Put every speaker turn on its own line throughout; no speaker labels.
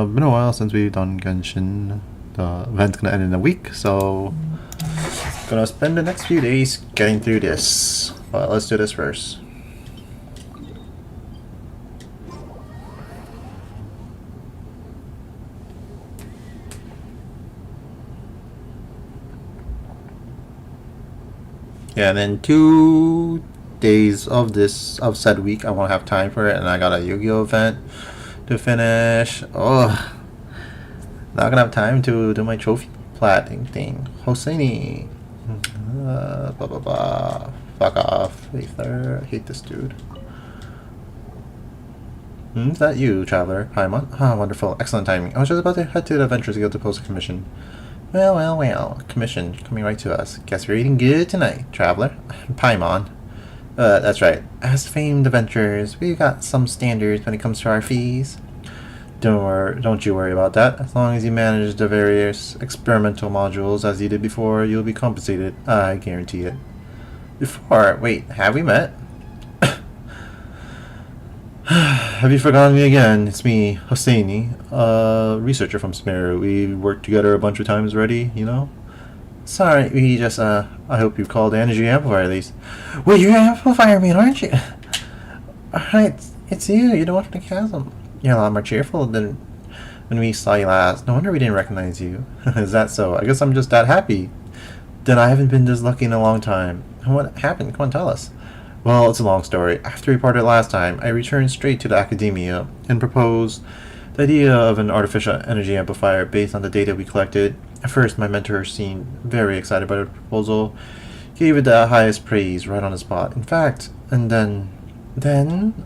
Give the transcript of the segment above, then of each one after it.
Been a while since we've done Genshin. The event's gonna end in a week, so gonna spend the next few days getting through this. But let's do this first. Yeah, and then 2 days of said week, I won't have time for it, and I got a Yu-Gi-Oh event to finish. Oh, not gonna have time to do my trophy plating thing. Hosseini. Blah blah blah. Fuck off, Aether. I hate this dude. Is that you, traveler? Paimon? Ah, wonderful. Excellent timing. I was just about to head to the Adventurers Guild to post a commission. Well, well, well. Commission coming right to us. Guess we're eating good tonight, traveler. Paimon. That's right. As famed adventurers, we've got some standards when it comes to our fees. Don't you worry about that. As long as you manage the various experimental modules as you did before, you'll be compensated. I guarantee it. Before? Wait, have we met? Have you forgotten me again? It's me, Hosseini, a researcher from Smeru. We worked together a bunch of times already, you know? Sorry, we just, I hope you called the energy amplifier at least. Well, you're an amplifier man, aren't you? Alright, it's you. You're the one from the chasm. You're a lot more cheerful than when we saw you last. No wonder we didn't recognize you. Is that so? I guess I'm just that happy. Then I haven't been this lucky in a long time. What happened? Come on, tell us. Well, it's a long story. After we parted last time, I returned straight to the academia and proposed the idea of an artificial energy amplifier based on the data we collected. At first, my mentor seemed very excited by the proposal, gave it the highest praise right on the spot. In fact, and then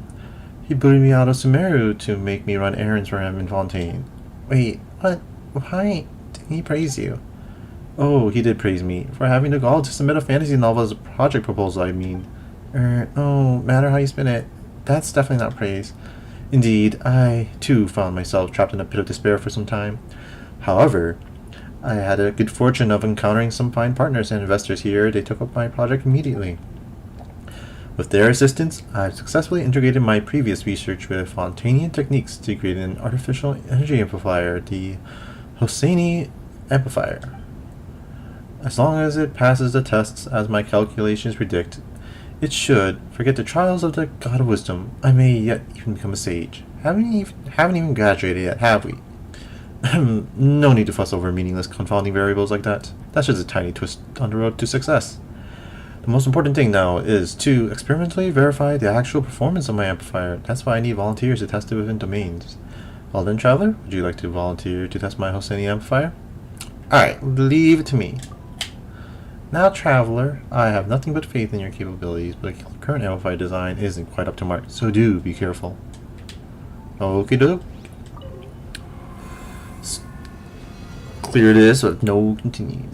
he booted me out of Sumeru to make me run errands for him in Fontaine. Wait, what? Why did he praise you? Oh, he did praise me for having the gall to submit a fantasy novel as a project proposal, I mean. No matter how you spin it, that's definitely not praise. Indeed, I, too, found myself trapped in a pit of despair for some time. However, I had a good fortune of encountering some fine partners and investors here. They took up my project immediately. With their assistance, I've successfully integrated my previous research with Fontanian techniques to create an artificial energy amplifier, the Hosseini amplifier. As long as it passes the tests as my calculations predict, it should. Forget the trials of the God of Wisdom. I may yet even become a sage. Haven't even graduated yet, have we? No need to fuss over meaningless confounding variables like that. That's just a tiny twist on the road to success. The most important thing now is to experimentally verify the actual performance of my amplifier. That's why I need volunteers to test it within domains. Well then, traveler, would you like to volunteer to test my Hosseini amplifier? Alright, leave it to me. Now, traveler, I have nothing but faith in your capabilities, but the current amplifier design isn't quite up to mark, so do be careful. Okie doke. Clear this with no continue.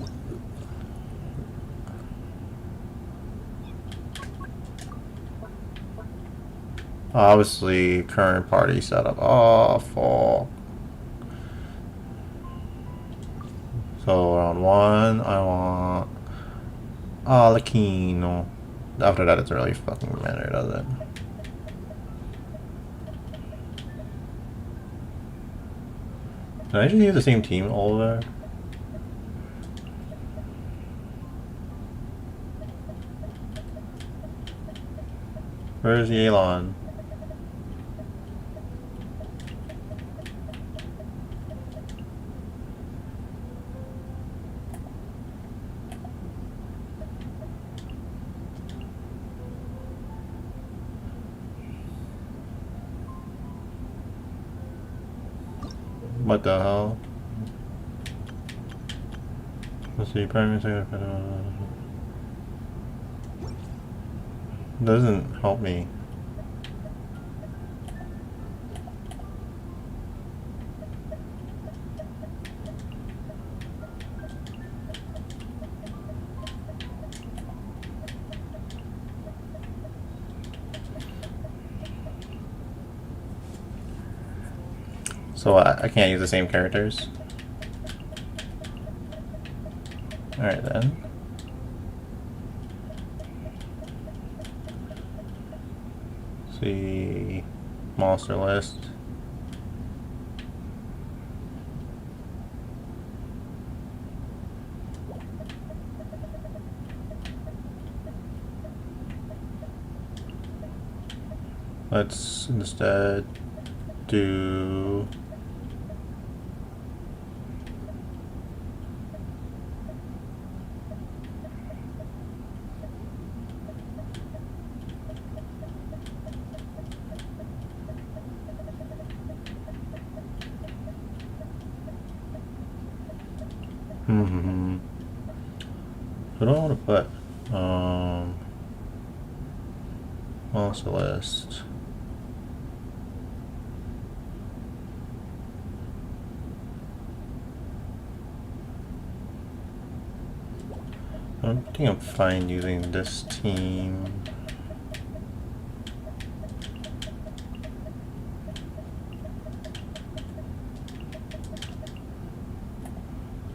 Obviously, current party setup awful. So round 1, I want Alakino. After that, it doesn't really fucking matter, does it? Can I just use the same team all there? Where's Yelan? What the hell? Let's see, primary second doesn't help me. So I can't use the same characters. Alright then. See monster list. Let's instead do I don't want to put also list. I don't think I'm fine using this team.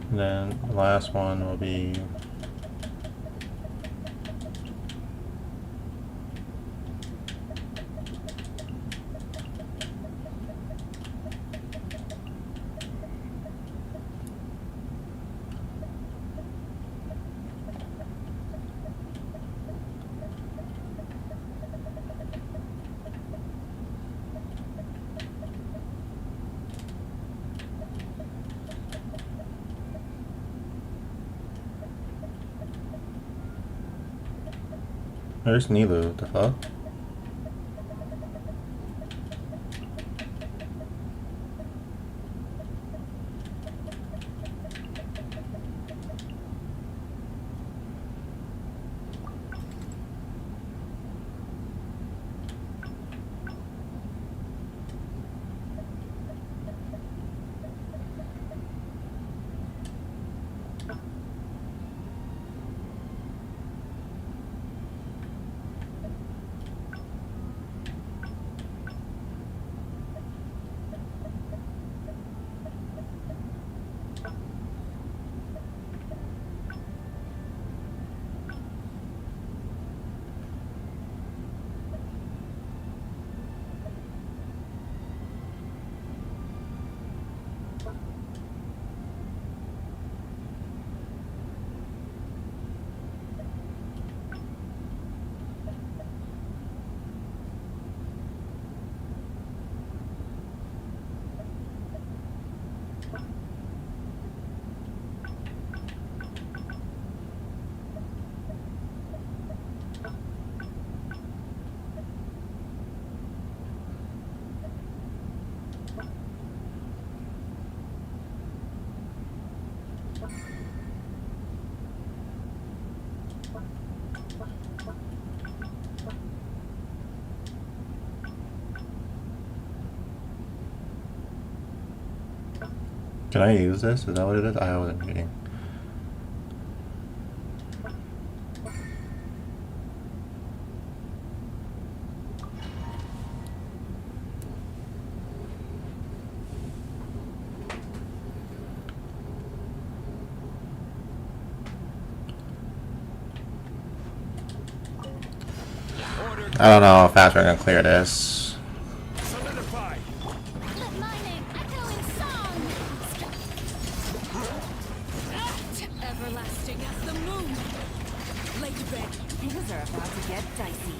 And then the last one will be there's Nilu, what the fuck? Can I use this? Is that what it is? I wasn't reading. I don't know how fast we're gonna clear this.
Solidify.
Let my name echo in song. Everlasting as the moon. Lake Bay.
Things are about to get dicey.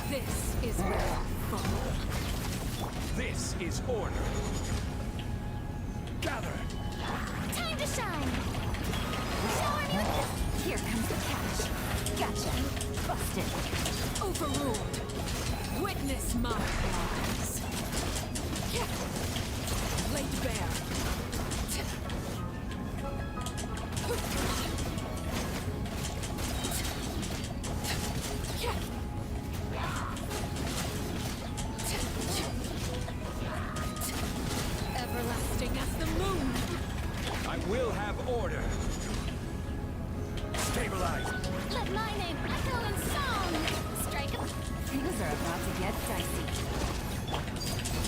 This is where I fall.
This is order. Gather.
Time to shine. Show anyone this.
Here comes the catch. Gotcha. Busted.
Overruled. Witness my eyes. Laid bare. Everlasting as the moon.
I will have order. Stabilize.
Let my name echo in song. Strike a
Things are about to get dicey.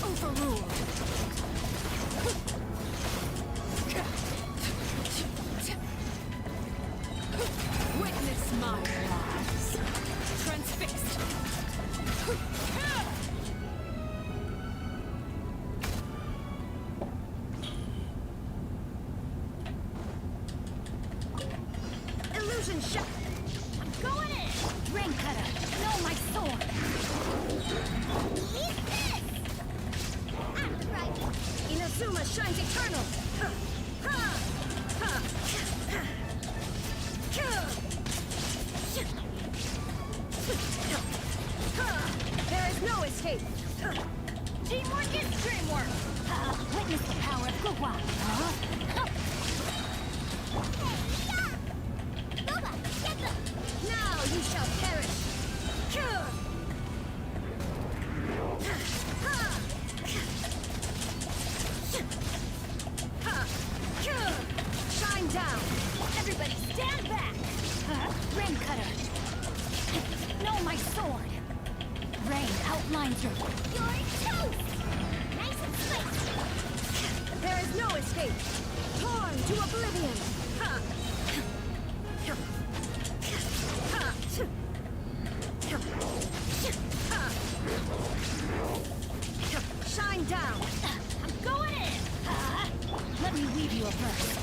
overruled. escape. Teamwork is dreamwork.
Witness the power of Gugwa.
Boba, get them. Now you shall perish. Shine down. Everybody stand back.
Rain cutter. No, my sword. Rain outlines your.
You're toast. Nice and spicy. There is no escape. Torn to oblivion. Shine down.
I'm going in. Let me weave you a verse.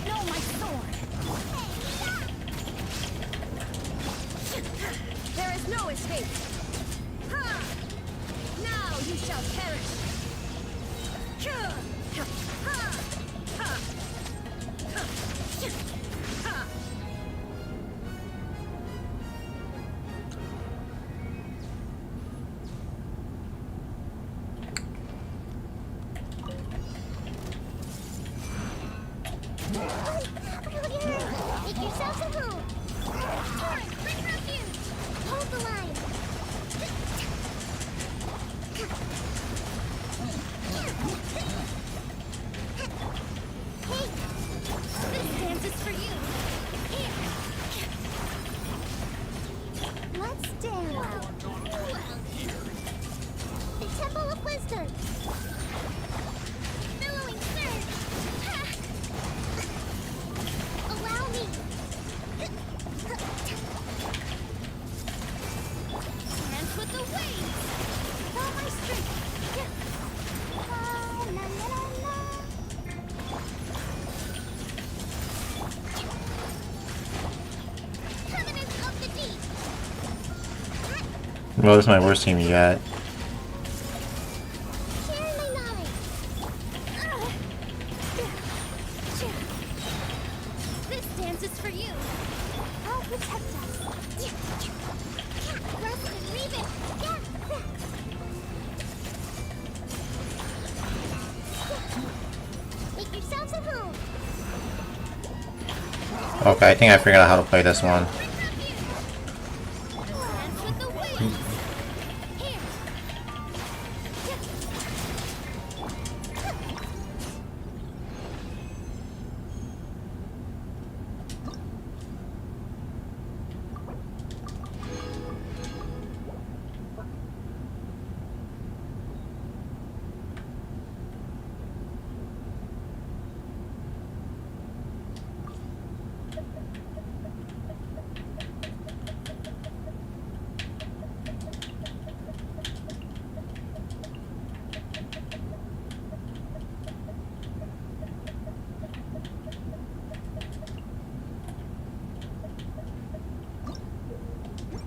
No, my sword.
There is no escape. Now you shall perish. Make yourselves at home. Torrent, bring refuge. Hold the line. Hey, this dance is for you. Here. Let's dance. Well, the Temple of Wisdom. Billowing surge. Allow me. Dance with the waves. All my strength. La, la, la, la. Covenant of the deep.
Well, this is my worst team yet.
Share my knowledge. This dance is for you. I'll protect us. Rest and leave it. Make yourselves at home.
Okay, I think I figured out how to play this one.
Dance with the waves. Here.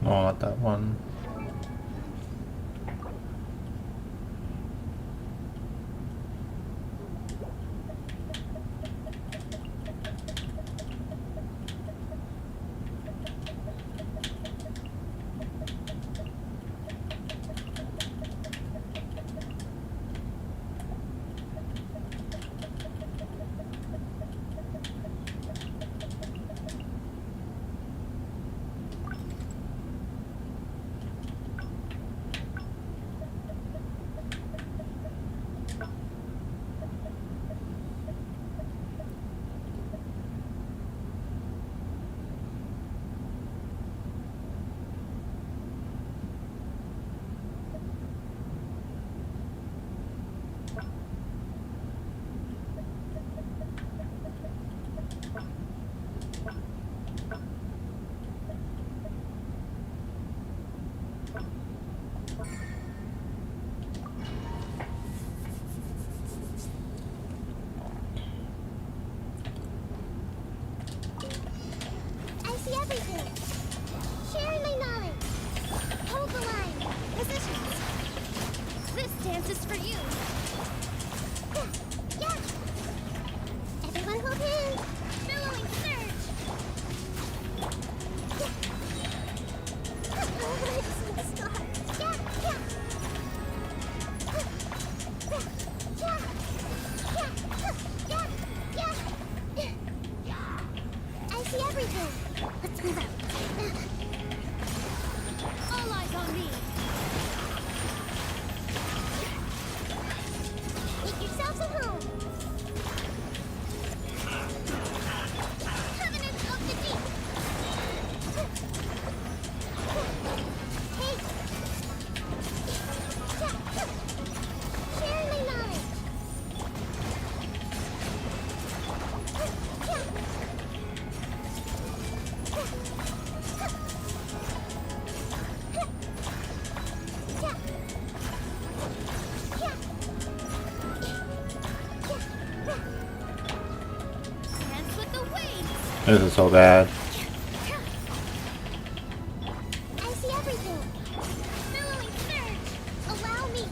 Oh, not that one.
I see everything. Sharing my knowledge. Hold the line. Positions. This dance is for you. Yeah. Everyone hold hands. Billowing surge. I just want to start. Yeah.
This is so bad.
I see everything. Billowing surge. Allow me.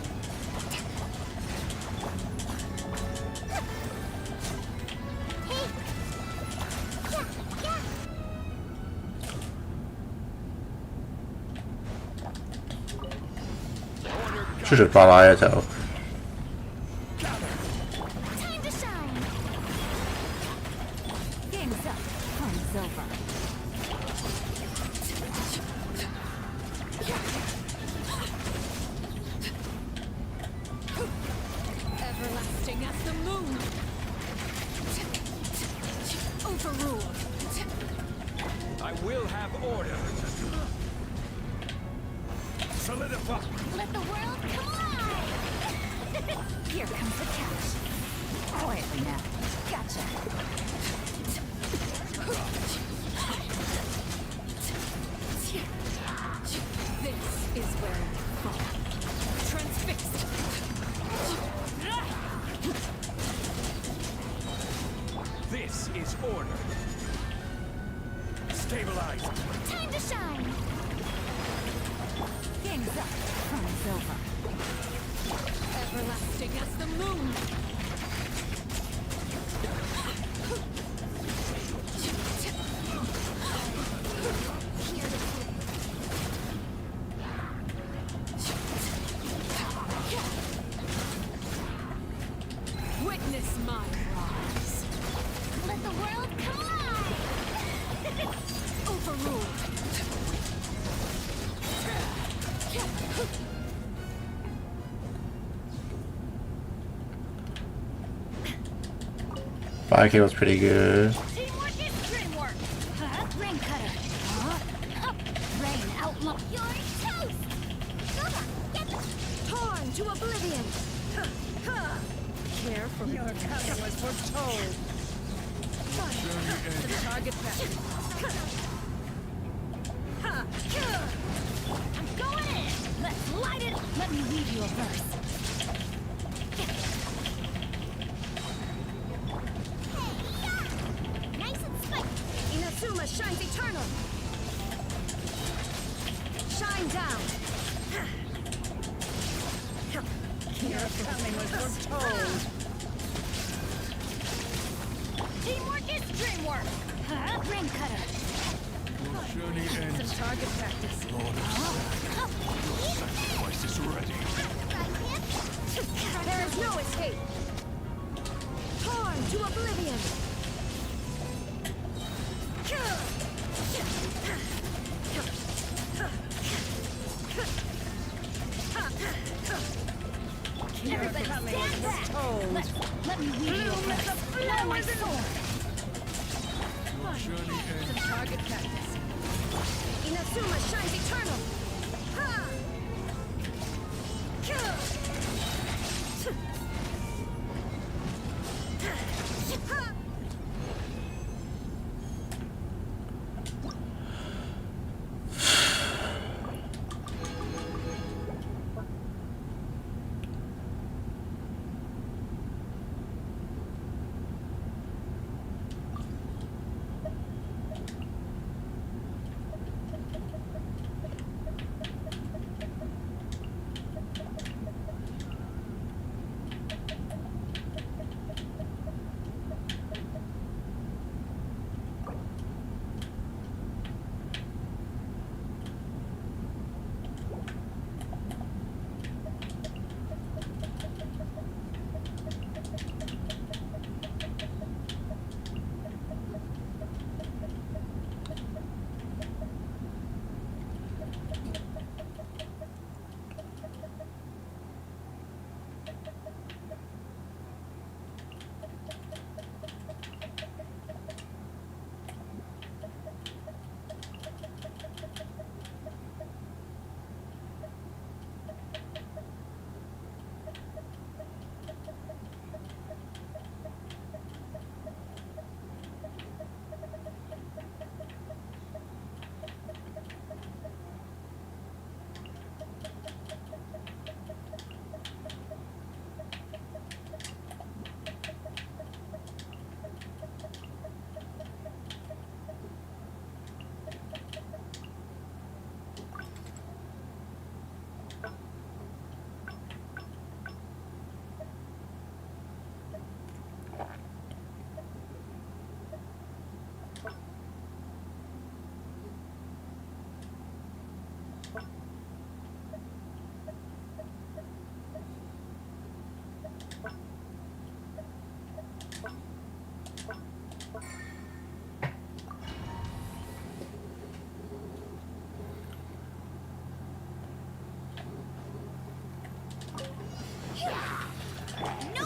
Hey. Yeah.
Should have brought Ayato.
Time to shine.
Game's up. Fun's over. Everlasting as the moon. Overruled.
I will have order. Solidify.
Let the world collide.
Here comes the catch. Quietly now. Gotcha. This is where you fall. Transfixed.
This is order. Stabilize.
Time to shine.
Game's up. Fun's over. Everlasting as the moon. Witness my rise.
Let the world collide.
Overruled.
5K was pretty good.
Teamwork is dreamwork.
Rain cutter. Rain outlaw.
You're toast. Go on, get this.
Torn to oblivion. Care for your coming was foretold. To the target path. I'm going in. Let's light it. Let me weave you a verse.
Nice and spiky.
Inazuma shines eternal. Shine down. Your coming was foretold.
Teamwork is dreamwork.
Rain cutter.
Journey ends.
Some target practice.
Sacrifice is ready.
There is no escape. Torn to oblivion.
Everybody stand back.
Let me weave you a verse. Blow my sword.
Journey ends.
Some target practice. Inazuma shines eternal. Ha! No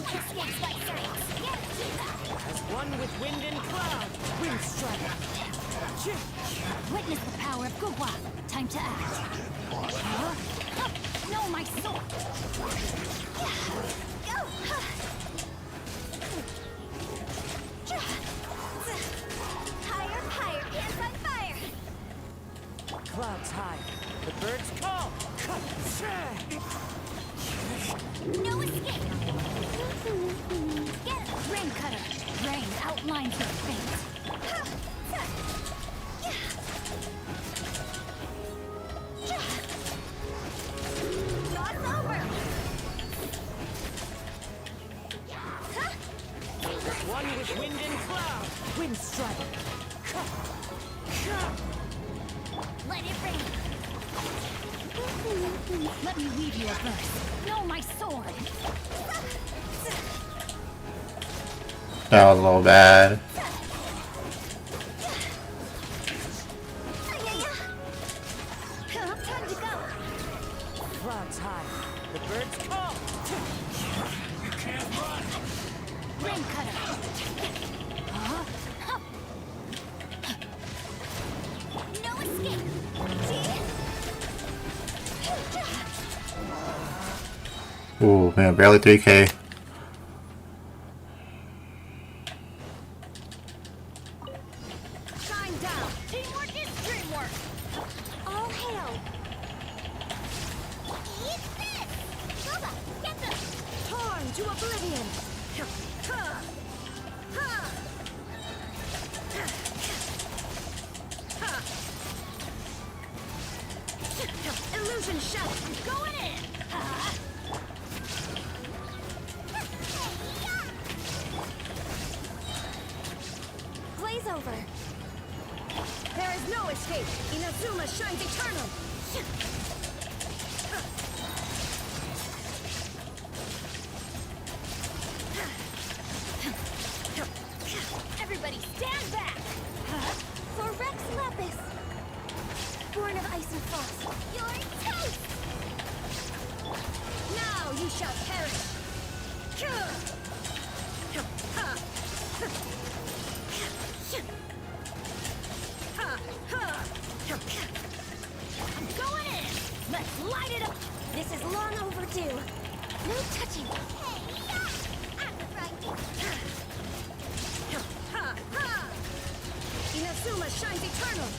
one escapes my sight.
As one with wind and cloud, wind strike.
Witness the power of Gugwa. Time to act. No, my sword. Go.
Higher, higher, hands on fire.
Clouds high, the birds call.
No escape. Get it. Rain cutter. Rain outlines your fate.
Jaw's over.
One with wind and cloud, wind strike.
Let it rain. Let me weave you a verse. No, my sword.
That was a little bad.
Time to go.
Clouds high, the birds call.
You can't run.
Rain cutter.
No escape.
Ooh, man, barely 3K.
Shine down. Teamwork is dreamwork. All hail. Eat this. Boba, get them. Torn to oblivion. Illusion shut. Going in. Blaze over. There is no escape. Inazuma shines eternal. Everybody stand back. For Rex Lapis. Born of ice and frost. You're toast. Now you shall perish.
I'm going in. Let's light it up.
This is long overdue. No touching. Hey, yeah! I'm the front. Inazuma shines eternal.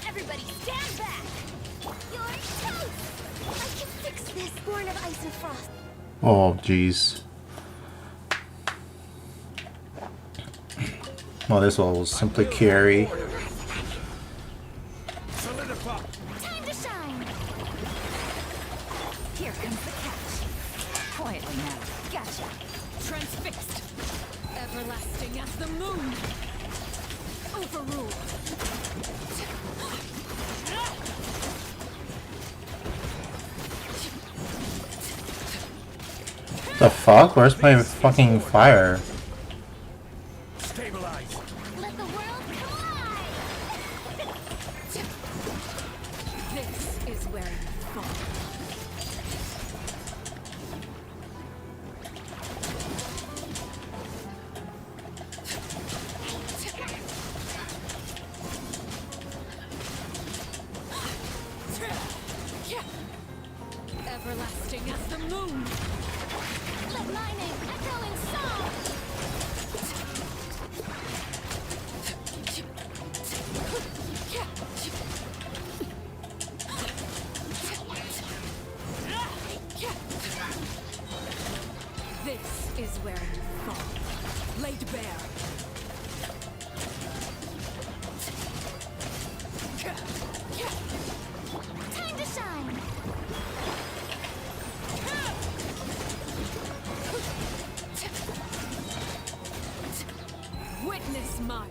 Everybody stand back.
You're toast! I can fix this. Born of ice and frost.
Oh, jeez. Well, this will simply carry.
Solidify.
Time to shine.
Here comes the catch. Quietly now. Gotcha. Transfixed. Everlasting as the moon. Overruled.
The fuck? Where's my fucking fire?
Stabilize.
Let the world collide.
This is where you fall. Everlasting as the moon.
Let my name echo in song.
This is where you fall. Laid bare.
Time to shine.
Witness my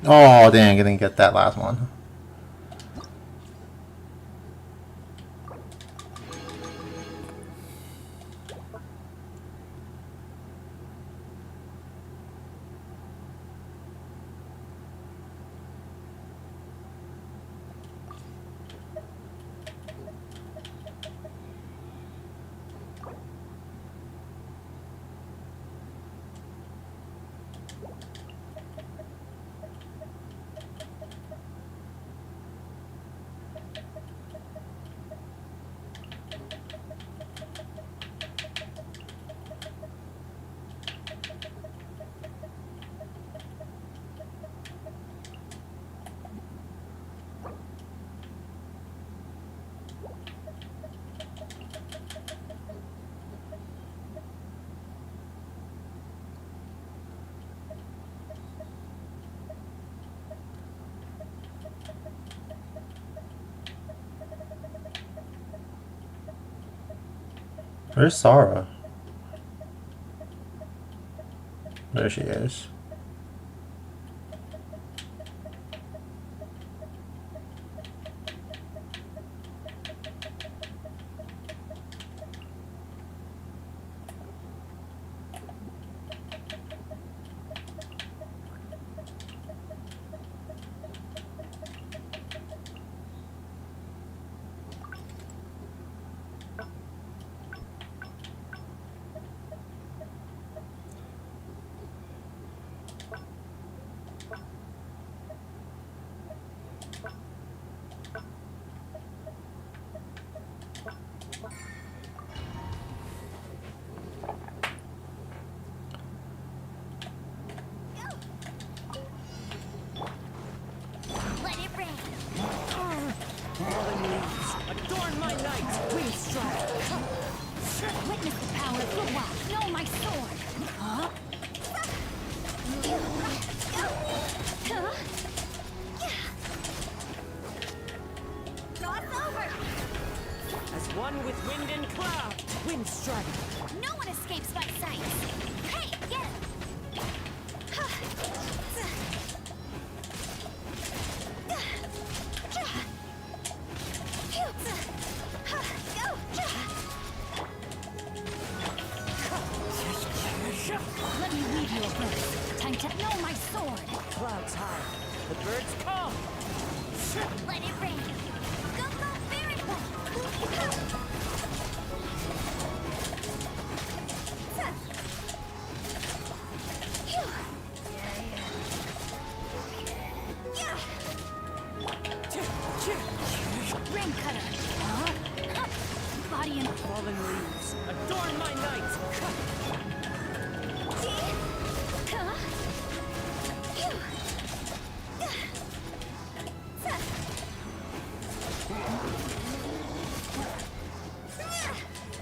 Oh, dang, I didn't get that last one. Where's Sarah? There she is.
Let it rain.
Falling leaves, adorn my night. Wind strike.
witness the power of Goodwill. Know my sword. Huh?
It's over.
As one with wind and cloud. Wind strike.
No one escapes my sight. Hey, get him.
Let me weave you a verse. Time to know my sword.
Clouds high. The birds call.
Let it rain. Go, go, very well.
Rain cutter. Huh? Body and
Falling leaves, adorn my night.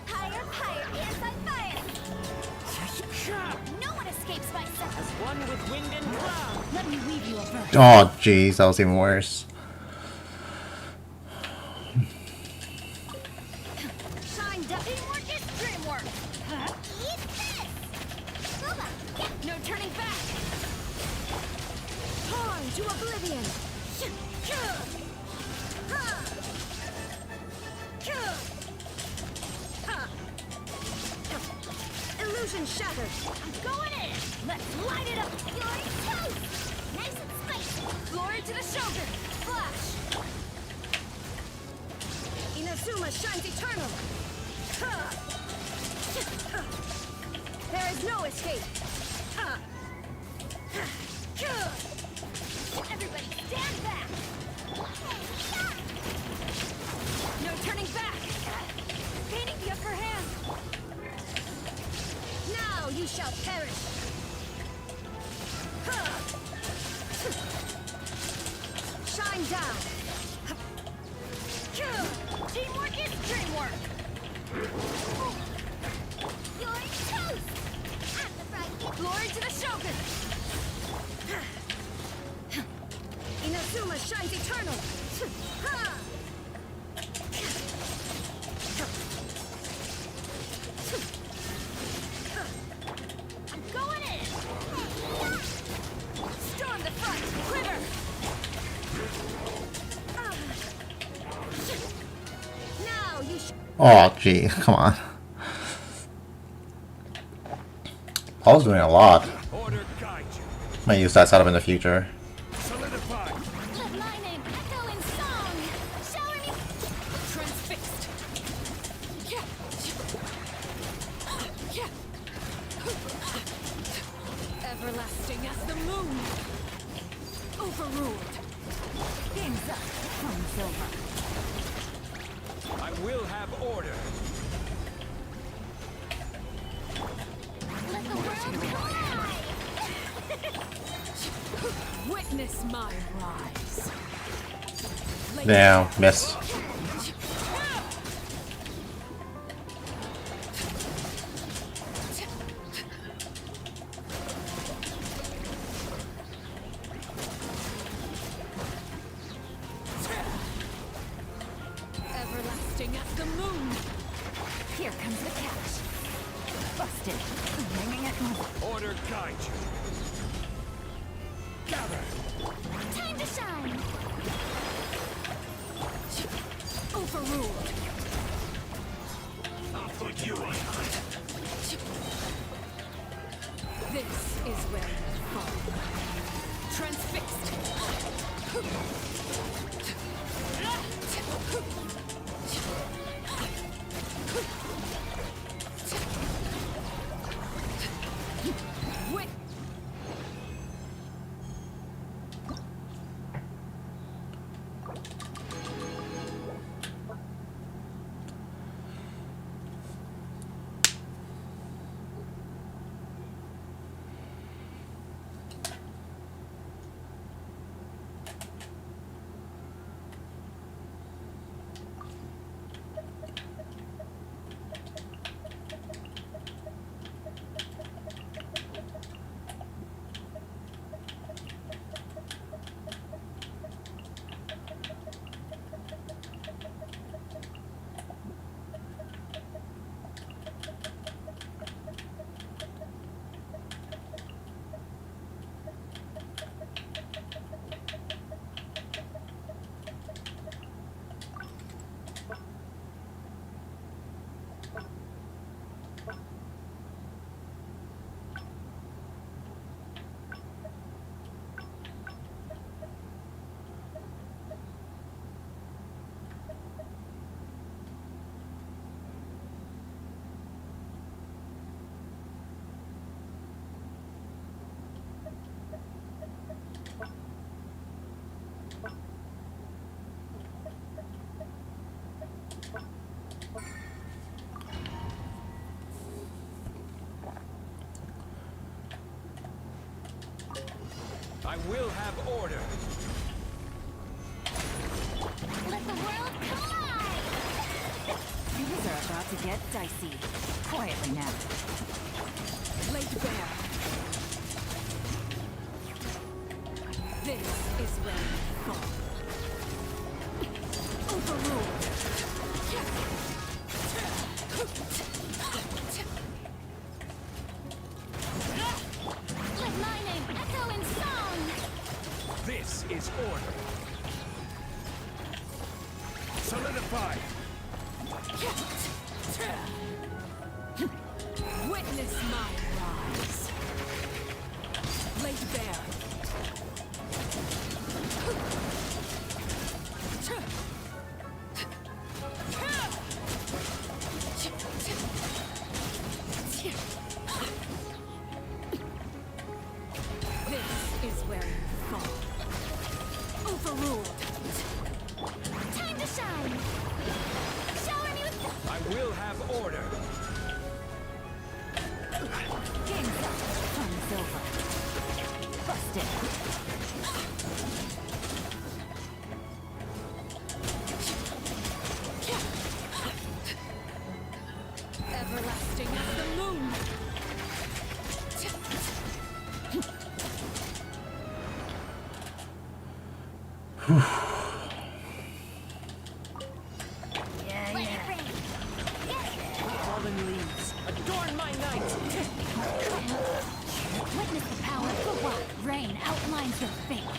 Higher, higher, hands on fire. No one escapes my sight.
As one with wind and cloud.
let me weave you a verse.
Oh, jeez, that was even worse.
Shine down.
Teamwork is dreamwork.
Huh?
Eat this. Booba, get
No turning back. Torn to oblivion. Illusion shattered. I'm going in. Let's light it up.
your toast. Nice and spicy.
Glory to the shoulder. Flash. Inazuma shines eternal. There is no escape.
Everybody stand back.
No turning back. Gaining the upper hand. Now you shall perish. Shine down.
Teamwork is dreamwork. Your toast. At the fried chicken.
Glory to the Shogun. Inazuma shines eternal.
I'm going in.
Oh, gee, come on. Paul's doing a lot.
Order guide you.
Might use that setup in the future.
Solidify.
Let my name echo in song. Shower me. Transfixed. Everlasting as the moon. Overruled. Game's up. From silver.
I will have order.
Let the world cry!
Witness my rise.
Damn, missed.
Everlasting as the moon. Here comes the catch. Busted. Bringing it home.
Order guide you. Gather.
Time to shine!
Overruled.
I'll put you on.
This is where you fall. Transfixed. Wait.
I will have order.
Let the world collide!
Things are about to get dicey. Quietly now. Laid bare. This is where you fall. Overruled.
Let my name echo in song!
This is order. Solidify.
Witness my rise. Laid bare. This is where you fall. Overruled.
Time to shine! Shower me with
I will have order.
Game's up. From silver. Busted. Everlasting as the moon.
Let it rain!
Fallen leaves, adorn my night.
Witness the power of the wild. Rain outlines your fate.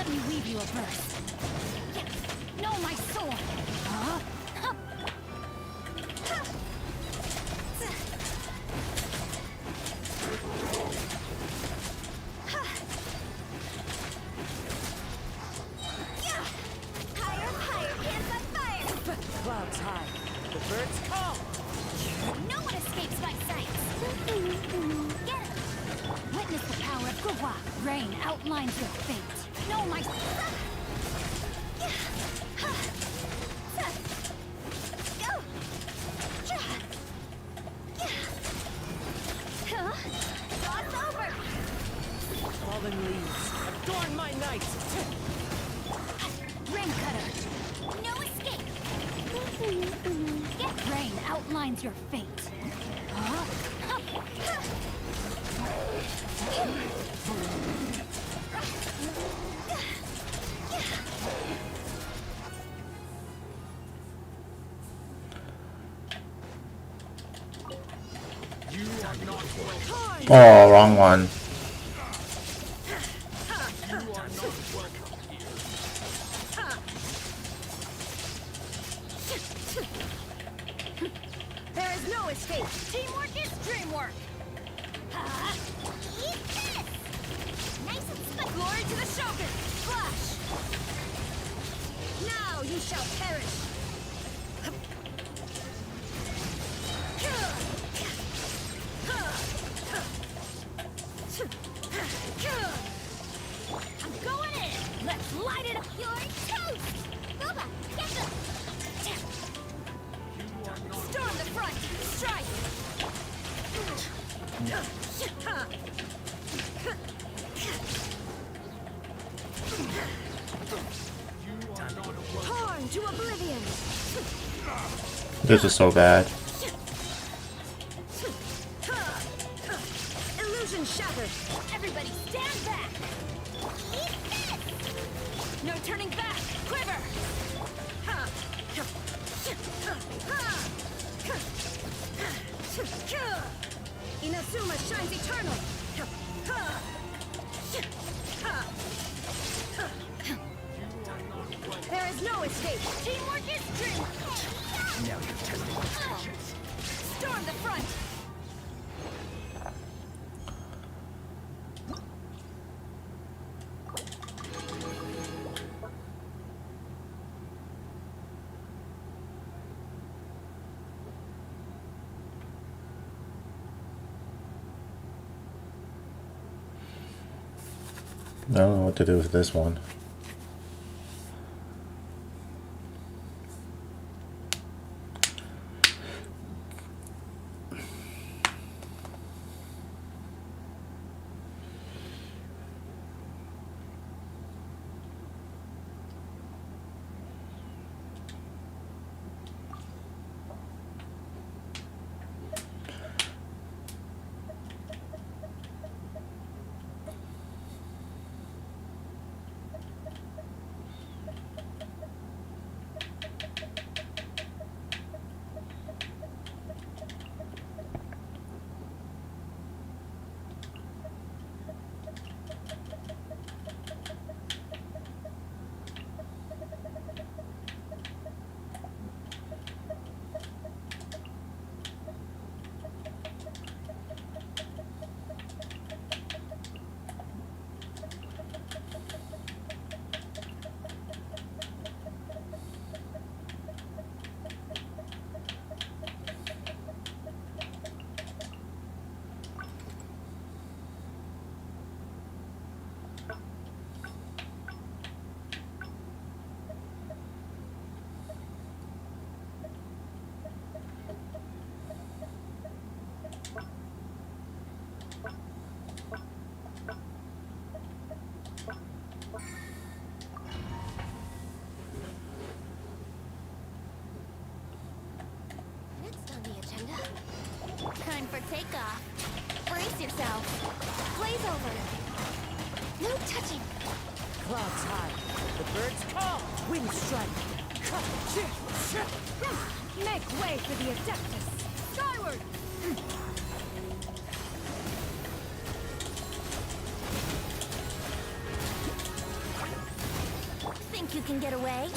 Let me weave you a verse. Yeah. No, my sword. Huh? Huh. Huh. Huh. Yeah. Higher, higher, hands on fire.
Clouds high. The birds call.
No one escapes my sight. Get it. Witness the power of Gua. Rain outlines your fate. No, my. Cross over.
Fallen leaves. Adorn my night.
Rain cutter. No escape. Get rain outlines your fate. Huh?
Oh, wrong one.
There is no escape. Teamwork is dreamwork. Eat this! Nice and spicy. Glory to the Shogun! Flash! Now you shall perish! I'm going in! Let's light it up! You're toast! Boba, get them! Storm the front! Strike! Torn to oblivion!
This is so bad.
Illusion shattered! Everybody stand back! Eat this! No turning back! Quiver! Inazuma shines eternal! There is no escape! Teamwork is dreamwork! Now you're testing my patience! Storm the front!
I don't know what to do with this one.
Time for takeoff. Brace yourself. Blaze over. No touching.
Clouds high. The birds call. Wind strike.
Make way for the Adeptus. Skyward! Think you can get away?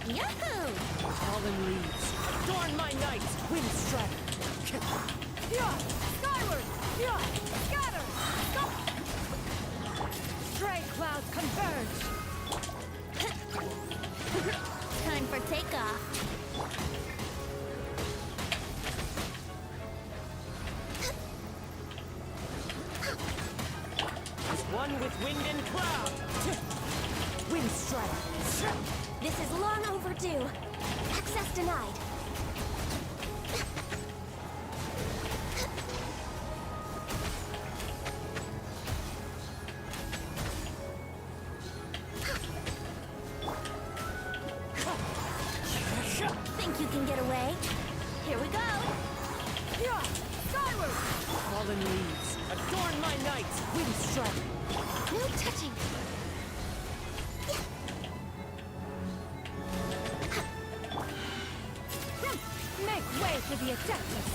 Yahoo!
Fallen leaves. Adorn my night, wind strider.
Yeah! Skyward! Yeah! Scatter! Stop! Stray clouds converge!
Time for takeoff.
As one with wind and cloud. Wind strider.
This is long overdue. Access denied. Think you can get away? Here we go.
Yeah! Skyward!
Fallen leaves. Adorn my night, wind strider.
No touching.
Make way for the Adeptus!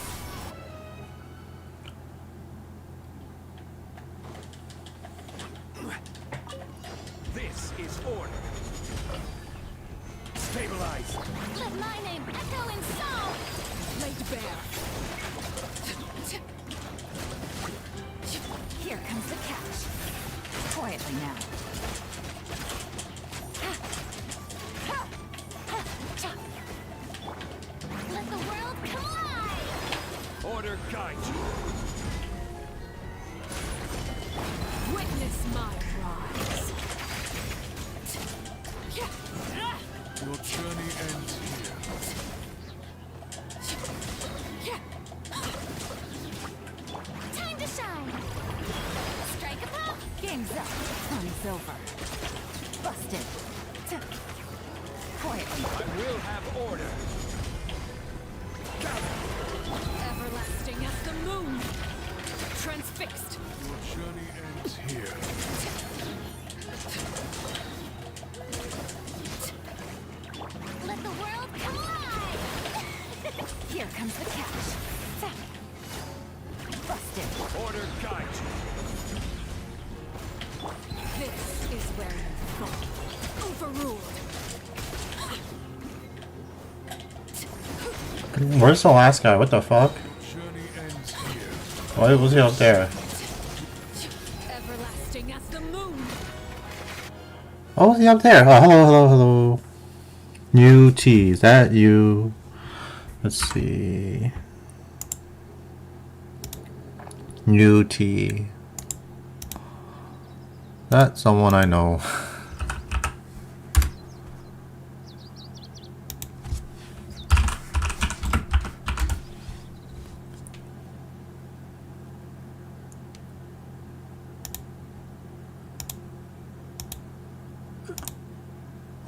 This is order. Stabilize.
Let my name echo in song.
Laid bare! Here comes the catch. Quietly now.
Let the world collide.
Order guide you.
Witness my rise.
Your journey ends here.
Time to shine. Strike a pop.
Game's up. Fun's over. Busted. Quietly.
I will have order.
Everlasting as the moon. Transfixed.
Your journey ends here.
Let the world collide.
Here comes the catch. Busted.
Order guide you.
This is where you fall. Overruled.
Where's the last guy? What the fuck?
Journey ends here.
Why was he up there?
Everlasting as the moon.
Oh, was he up there? Oh, hello, hello, hello. New T. Is that you? Let's see. New T. That's someone I know.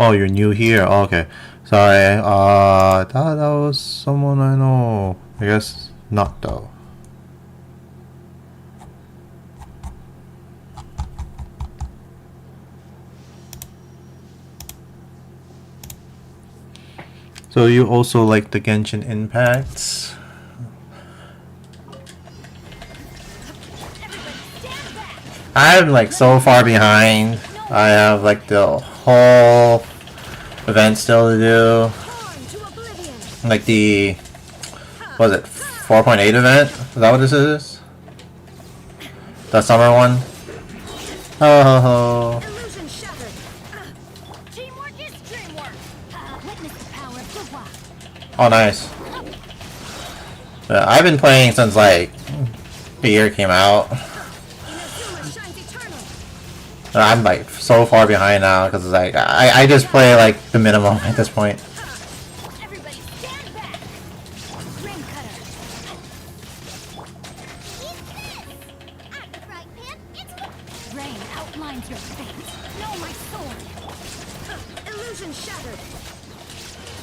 Oh, you're new here. Oh, okay. Sorry. I thought that was someone I know. I guess not though. So you also like the Genshin Impact? I'm like so far behind. I have like the whole event still to do.
Torn to oblivion.
Like the, what was it, 4.8 event? Is that what this is? The summer one? Oh,
Illusion shattered. Teamwork is dreamwork. Witness the power of Gua.
oh nice. I've been playing since like the year came out.
Inazuma shines eternal.
I'm like so far behind now because like I just play like the minimum at this point.
Everybody stand back. Ring cutter. Eat this. At the frying pan, it's
Rain outlines your fate. Know my sword.
illusion shattered.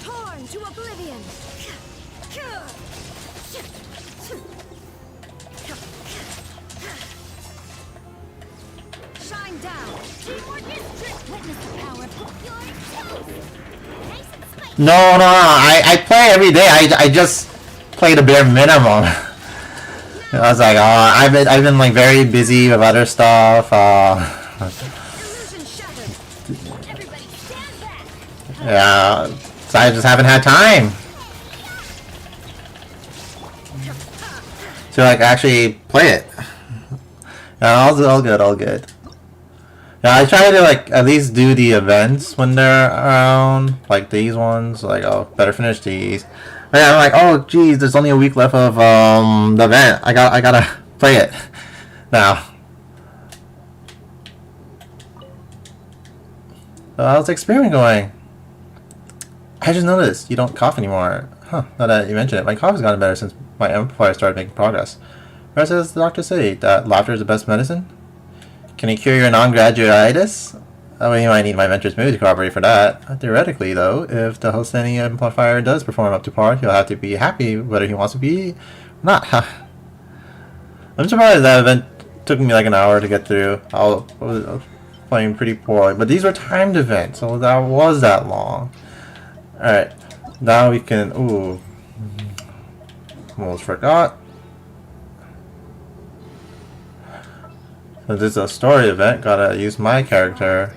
Torn to oblivion. Shine down. Teamwork is dream.
Witness the power of
You're toast. Nice and spicy.
No, I play every day. I just play the bare minimum. I was like, I've been like very busy with other stuff.
Illusion shattered. Everybody stand back.
Yeah, so I just haven't had time to like actually play it. Yeah, all good, all good. Yeah, I try to like at least do the events when they're around, like these ones. Like, oh, better finish these. But yeah, I'm like, oh, geez, there's only a week left of the event. I gotta play it now. How's the experiment going? I just noticed you don't cough anymore. Huh, now that you mention it, my cough has gotten better since my amplifier started making progress. Or does the doctor say that laughter is the best medicine? Can it cure your non-graduitis? I mean, you might need my mentor's mood to corroborate for that. Theoretically, though, if the Hosteni amplifier does perform up to par, he'll have to be happy whether he wants to be or not. I'm surprised that event took me like an hour to get through. I was playing pretty poorly, but these were timed events, so that was that long. Alright, now we can... Ooh. Almost forgot. Since this is a story event, gotta use my character.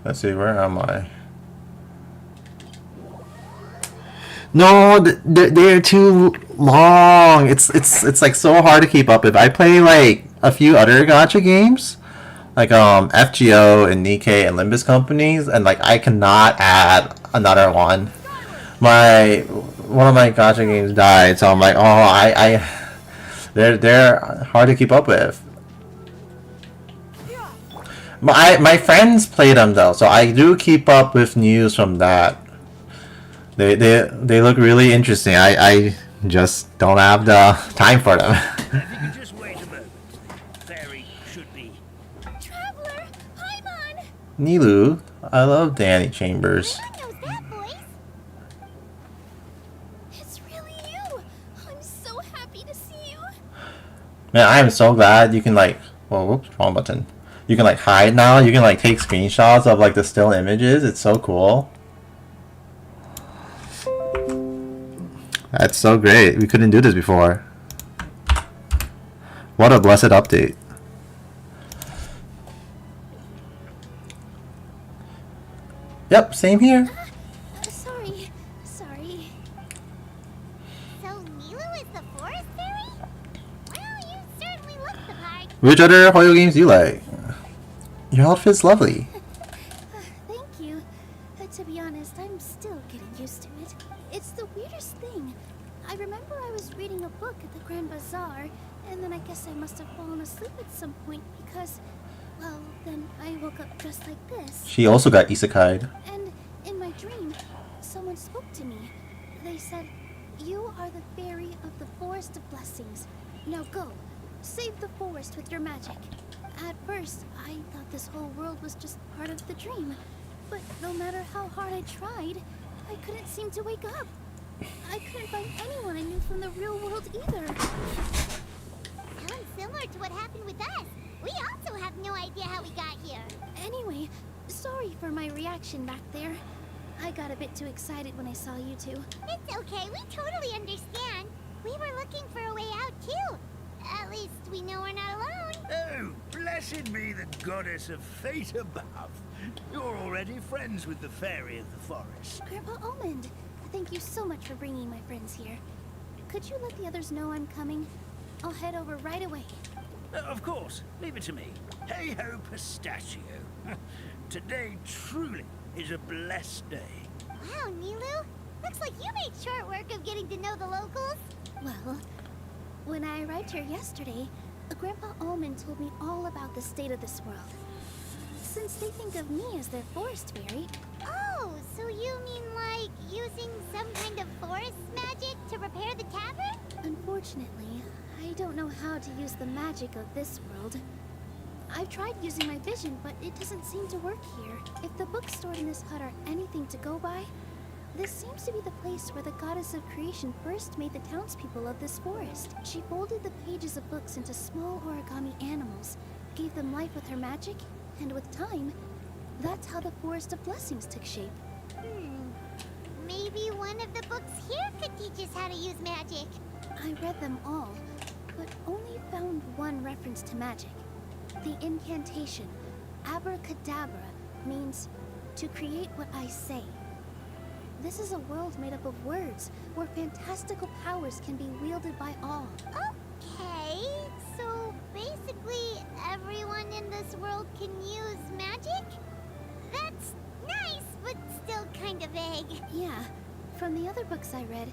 Let's see, where am I? No, they're too long. It's like so hard to keep up. If I play like a few other gacha games, like FGO and Nikkei and Limbus companies, and like I cannot add another one. One of my gacha games died, so I'm like, oh, they're hard to keep up with. My friends play them though, so I do keep up with news from that. They look really interesting. I just don't have the time for them.
If you could just wait a moment. Fairy should be.
Traveler, Paimon!
Nilu, I love Danny Chambers.
Everyone knows that voice. It's really you. I'm so happy to see you.
Man, I am so glad you can like. Well, whoops, wrong button. You can like hide now. You can like take screenshots of like the still images. It's so cool. That's so great. We couldn't do this before. What a blessed update. Yep, same here.
Sorry. So Nilu is the forest fairy? Well, you certainly look the part.
Which other Hoyo games do you like? Your outfit's lovely.
Thank you. To be honest, I'm still getting used to it. It's the weirdest thing. I remember I was reading a book at the Grand Bazaar, and then I guess I must have fallen asleep at some point because, well, then I woke up just like this.
She also got isekai'd.
And in my dream, someone spoke to me. They said, "You are the fairy of the Forest of Blessings. Now go, save the forest with your magic." At first, I thought this whole world was just part of the dream. But no matter how hard I tried, I couldn't seem to wake up. I couldn't find anyone I knew from the real world either.
Sounds similar to what happened with us. We also have no idea how we got here.
Anyway, sorry for my reaction back there. I got a bit too excited when I saw you two.
It's okay, we totally understand. We were looking for a way out too. At least we know we're not alone.
Oh, blessed be the goddess of fate above. You're already friends with the fairy of the forest.
Grandpa Almond, thank you so much for bringing my friends here. Could you let the others know I'm coming? I'll head over right away.
Of course, leave it to me. Hey ho, pistachio. Today truly is a blessed day.
Wow, Nilu. Looks like you made short work of getting to know the locals.
Well, when I arrived here yesterday, Grandpa Almond told me all about the state of this world. Since they think of me as their forest fairy...
Oh, so you mean like using some kind of forest magic to repair the tavern?
Unfortunately, I don't know how to use the magic of this world. I've tried using my vision, but it doesn't seem to work here. If the books stored in this hut are anything to go by, this seems to be the place where the goddess of creation first made the townspeople of this forest. She folded the pages of books into small origami animals, gave them life with her magic, and with time, that's how the Forest of Blessings took shape.
Maybe one of the books here could teach us how to use magic.
I read them all, but only found one reference to magic. The incantation, abracadabra, means to create what I say. This is a world made up of words, where fantastical powers can be wielded by all.
Okay, so basically everyone in this world can use magic? That's nice, but still kind of vague.
Yeah, from the other books I read,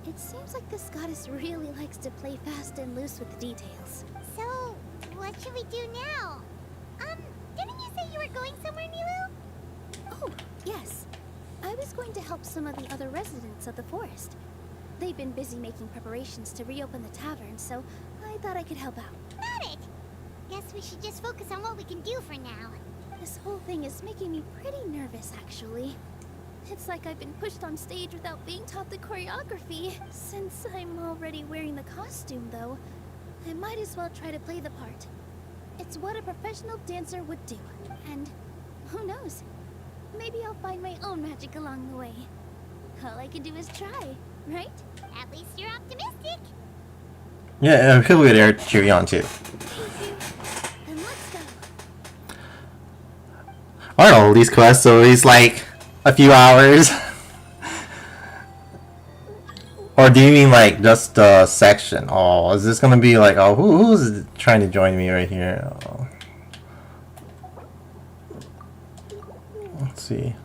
it seems like this goddess really likes to play fast and loose with the details.
So, what should we do now? Didn't you say you were going somewhere, Nilu?
Oh, yes. I was going to help some of the other residents of the forest. They've been busy making preparations to reopen the tavern, so I thought I could help out.
Got it! Guess we should just focus on what we can do for now.
This whole thing is making me pretty nervous, actually. It's like I've been pushed on stage without being taught the choreography. Since I'm already wearing the costume, though, I might as well try to play the part. It's what a professional dancer would do. And who knows? Maybe I'll find my own magic along the way. All I can do is try, right?
At least you're optimistic.
Yeah, he'll be there to cheer you on too.
Thank you. Then let's go.
I don't know these quests, so it's like a few hours. Or do you mean like just the section? Oh, is this gonna be like, oh, who's trying to join me right here? Oh. Let's see.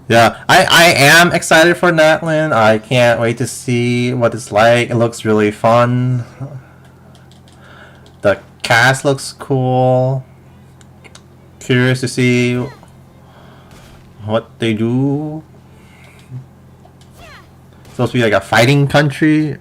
Yeah, I am excited for Natlin. I can't wait to see what it's like. It looks really fun. The cast looks cool. Curious to see what they do. It's supposed to be like a fighting country.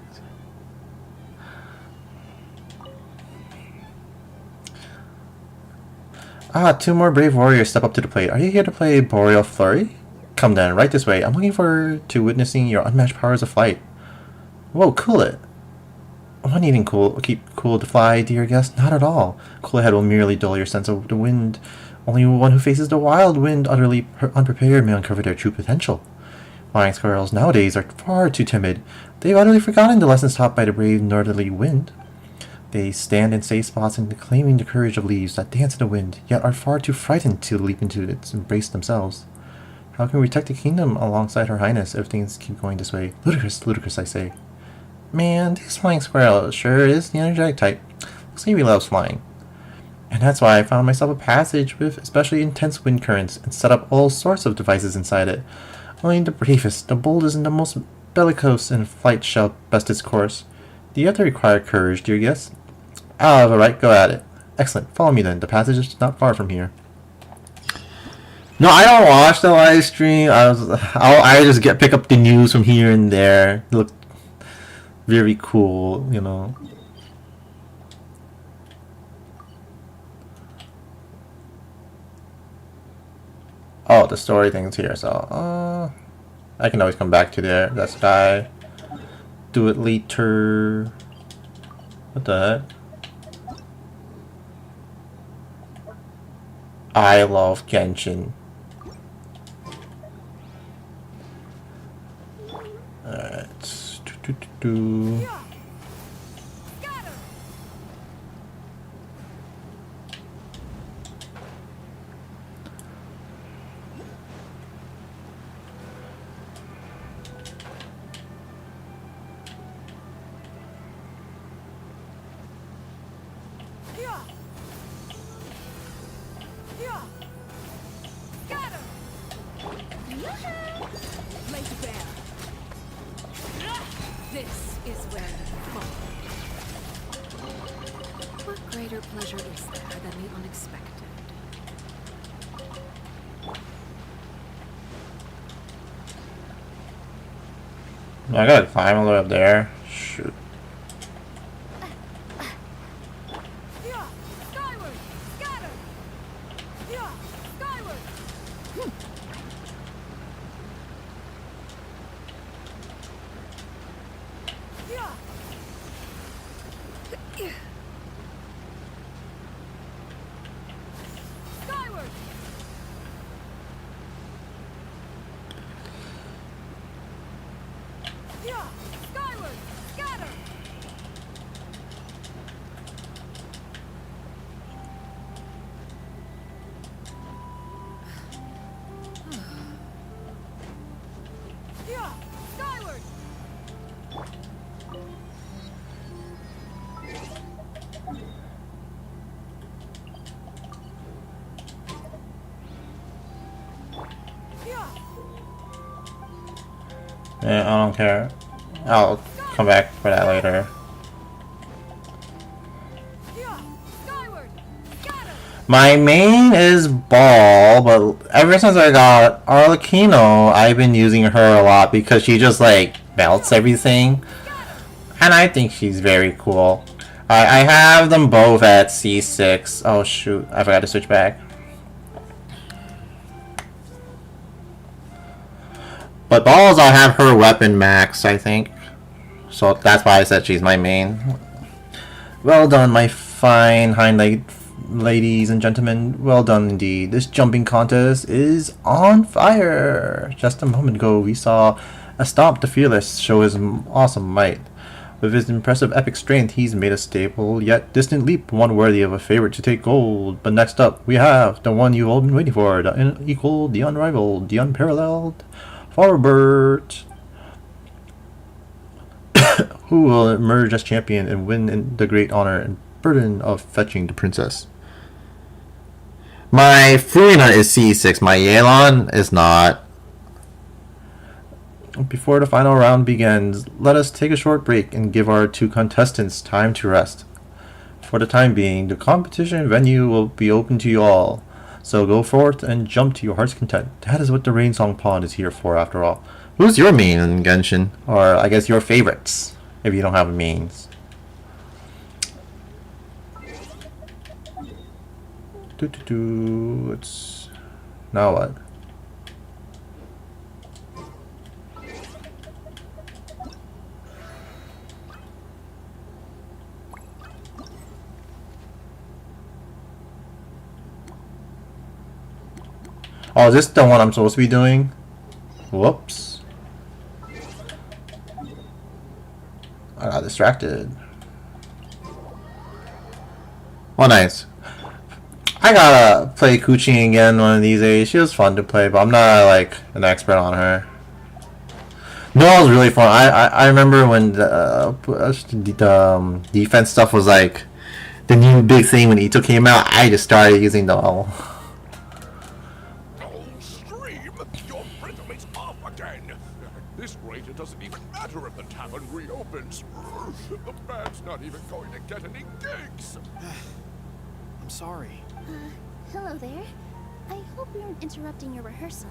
Ah, 2 more brave warriors step up to the plate. Are you here to play Boreal Flurry? Come then, right this way. I'm looking forward to witnessing your unmatched powers of flight. Whoa, cool it. What needing keep cool to fly, dear guest? Not at all. Cool ahead will merely dull your sense of the wind. Only one who faces the wild wind, utterly unprepared, may uncover their true potential. Flying squirrels nowadays are far too timid. They've utterly forgotten the lessons taught by the brave northerly wind. They stand in safe spots and claiming the courage of leaves that dance in the wind, yet are far too frightened to leap into its embrace themselves. How can we protect the kingdom alongside Her Highness if things keep going this way? Ludicrous, ludicrous, I say. Man, this flying squirrel sure is the energetic type. Looks like he loves flying. And that's why I found myself a passage with especially intense wind currents and set up all sorts of devices inside it. Only the bravest, the boldest, and the most bellicose in flight shall best its course. Do you have to require courage, dear guest? Ah, alright, go at it. Excellent, follow me then. The passage is not far from here. No, I don't watch the live stream. I just pick up the news from here and there. It looked very cool, you know. Oh, the story thing's here, so I can always come back to there. That guy. Do it later. What the heck? I love Genshin. Alright.
This is where you fall. What greater pleasure is there than the unexpected?
I gotta climb all the way up there. Shoot.
Skyward! Scatter! Skyward! Skyward! Yeah! Skyward! Scatter! Yeah! Skyward! Yeah!
Yeah, I don't care. I'll come back for that later.
Yeah! Skyward! Scatter!
My main is Ball, but ever since I got Arlecchino, I've been using her a lot because she just like melts everything. And I think she's very cool. I have them both at C6. Oh shoot, I forgot to switch back. But Balls, I'll have her weapon max, I think. So that's why I said she's my main. Well done, my fine hind leg ladies and gentlemen. Well done indeed. This jumping contest is on fire. Just a moment ago, we saw Astomp the Fearless show his awesome might. With his impressive epic strength, he's made a stable yet distant leap, one worthy of a favorite to take gold. But next up, we have the one you've all been waiting for, the unequaled, the unrivaled, the unparalleled Farbert, who will emerge as champion and win in the great honor and burden of fetching the princess. My Furina is C6, my Yelan is not. Before the final round begins, let us take a short break and give our two contestants time to rest. For the time being, the competition venue will be open to you all, so go forth and jump to your heart's content. That is what the Rain Song Pond is here for, after all. Who's your main in Genshin? Or I guess your favorites, if you don't have mains. It's now what? Oh, is this the one I'm supposed to be doing? Whoops. I got distracted. Oh, nice. I gotta play Kuchi again one of these days. She was fun to play, but I'm not like an expert on her. No, it was really fun. I remember when the defense stuff was like the new big thing when Ito came out. I just started using the all.
Your rhythm is off again. At this rate, it doesn't even matter if the tavern reopens. The band's not even going to get any gigs.
I'm sorry.
Hello there. I hope we aren't interrupting your rehearsal.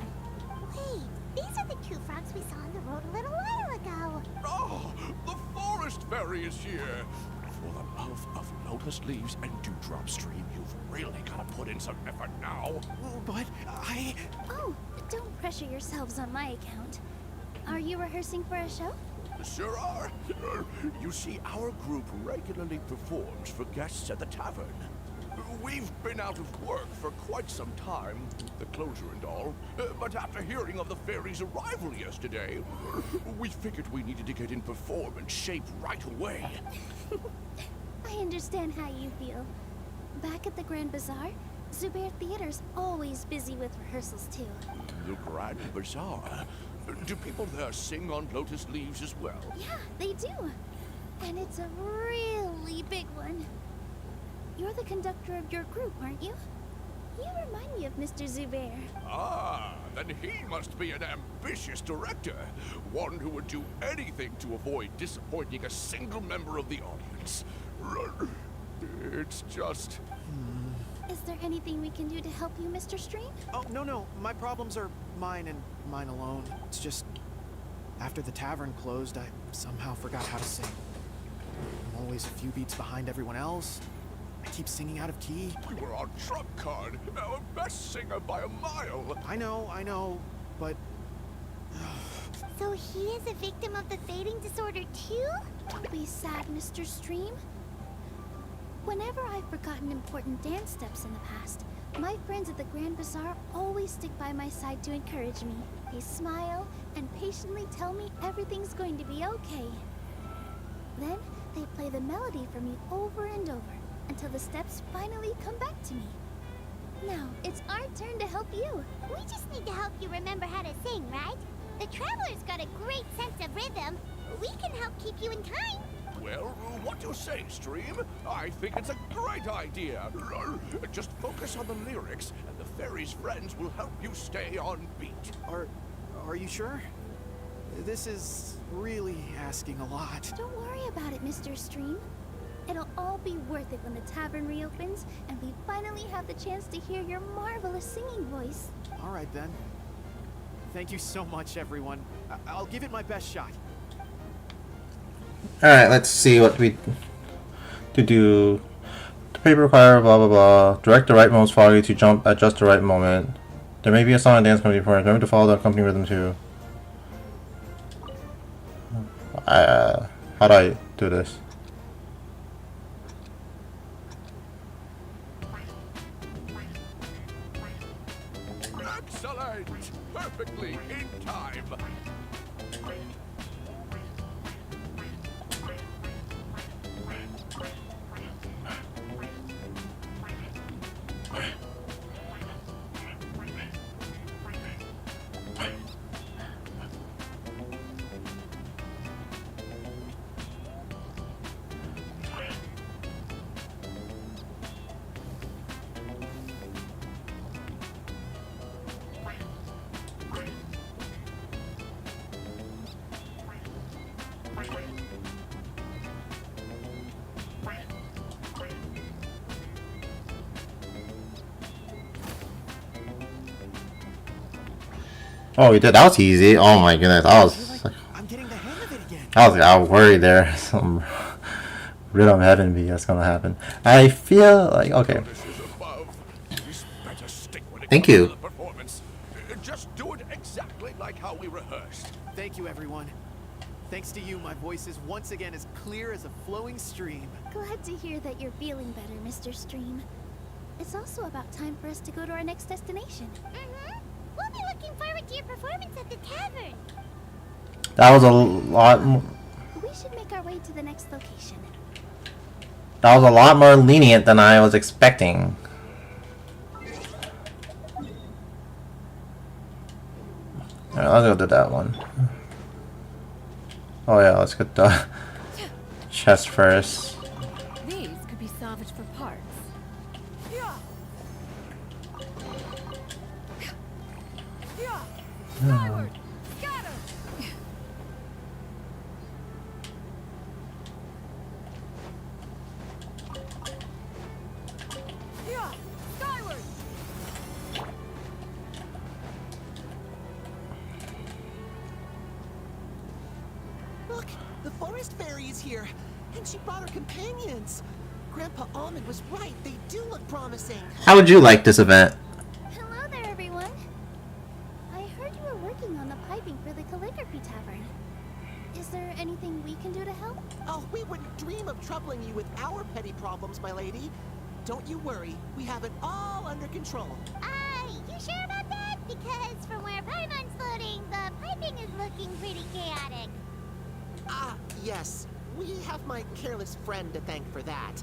Wait, these are the two frogs we saw on the road a little while ago.
Oh, the forest fairy is here. For the love of lotus leaves and dewdrop stream, you've really got to put in some effort now.
But I...
Oh, don't pressure yourselves on my account. Are you rehearsing for a show?
Sure are. You see, our group regularly performs for guests at the tavern. We've been out of work for quite some time, the closure and all, but after hearing of the fairy's arrival yesterday, we figured we needed to get in performance shape right away.
I understand how you feel. Back at the Grand Bazaar, Zubair Theater's always busy with rehearsals too.
The Grand Bazaar? Do people there sing on lotus leaves as well?
Yeah, they do. And it's a really big one. You're the conductor of your group, aren't you? You remind me of Mr. Zubair.
Ah, then he must be an ambitious director. One who would do anything to avoid disappointing a single member of the audience. It's just...
Is there anything we can do to help you, Mr. Stream?
Oh, no. My problems are mine and mine alone. It's just... After the tavern closed, I somehow forgot how to sing. I'm always a few beats behind everyone else. I keep singing out of key.
You were on trump card, our best singer by a mile.
I know, but...
So he is a victim of the fading disorder too?
Don't be sad, Mr. Stream. Whenever I've forgotten important dance steps in the past, my friends at the Grand Bazaar always stick by my side to encourage me. They smile and patiently tell me everything's going to be okay. Then they play the melody for me over and over until the steps finally come back to me. Now it's our turn to help you.
We just need to help you remember how to sing, right? The Traveler's got a great sense of rhythm. We can help keep you in time.
Well, what do you say, Stream? I think it's a great idea. Just focus on the lyrics, and the fairy's friends will help you stay on beat.
Are you sure? This is really asking a lot.
Don't worry about it, Mr. Stream. It'll all be worth it when the tavern reopens and we finally have the chance to hear your marvelous singing voice.
All right then. Thank you so much, everyone. I'll give it my best shot.
Alright, let's see what we to do. The paper require blah blah blah. Direct the right moves foggy to jump at just the right moment. There may be a song and dance company performance. Remember to follow the accompanying rhythm too. How do I do this?
Excellent! Perfectly in time.
Oh, we did. That was easy. Oh my goodness.
I'm getting the hang of it again.
I was worried there. Some rhythm heaven be that's gonna happen. I feel like okay. Thank you.
Performance. Just do it exactly like how we rehearsed.
Thank you, everyone. Thanks to you, my voice is once again as clear as a flowing stream.
Glad to hear that you're feeling better, Mr. Stream. It's also about time for us to go to our next destination.
We'll be looking forward to your performance at the tavern.
That was a lot.
We should make our way to the next location.
That was a lot more lenient than I was expecting. Alright, I'll go do that one. Oh yeah, let's get the chest first.
These could be salvaged for parts.
Skyward! Scatter! Yeah! Skyward!
Look, the forest fairy is here, and she brought her companions. Grandpa Almond was right. They do look promising.
How would you like this event?
Hello there, everyone. I heard you were working on the piping for the calligraphy tavern. Is there anything we can do to help?
Oh, we wouldn't dream of troubling you with our petty problems, my lady. Don't you worry. We have it all under control.
You sure about that? Because from where Paimon's floating, the piping is looking pretty chaotic.
Ah, yes. We have my careless friend to thank for that.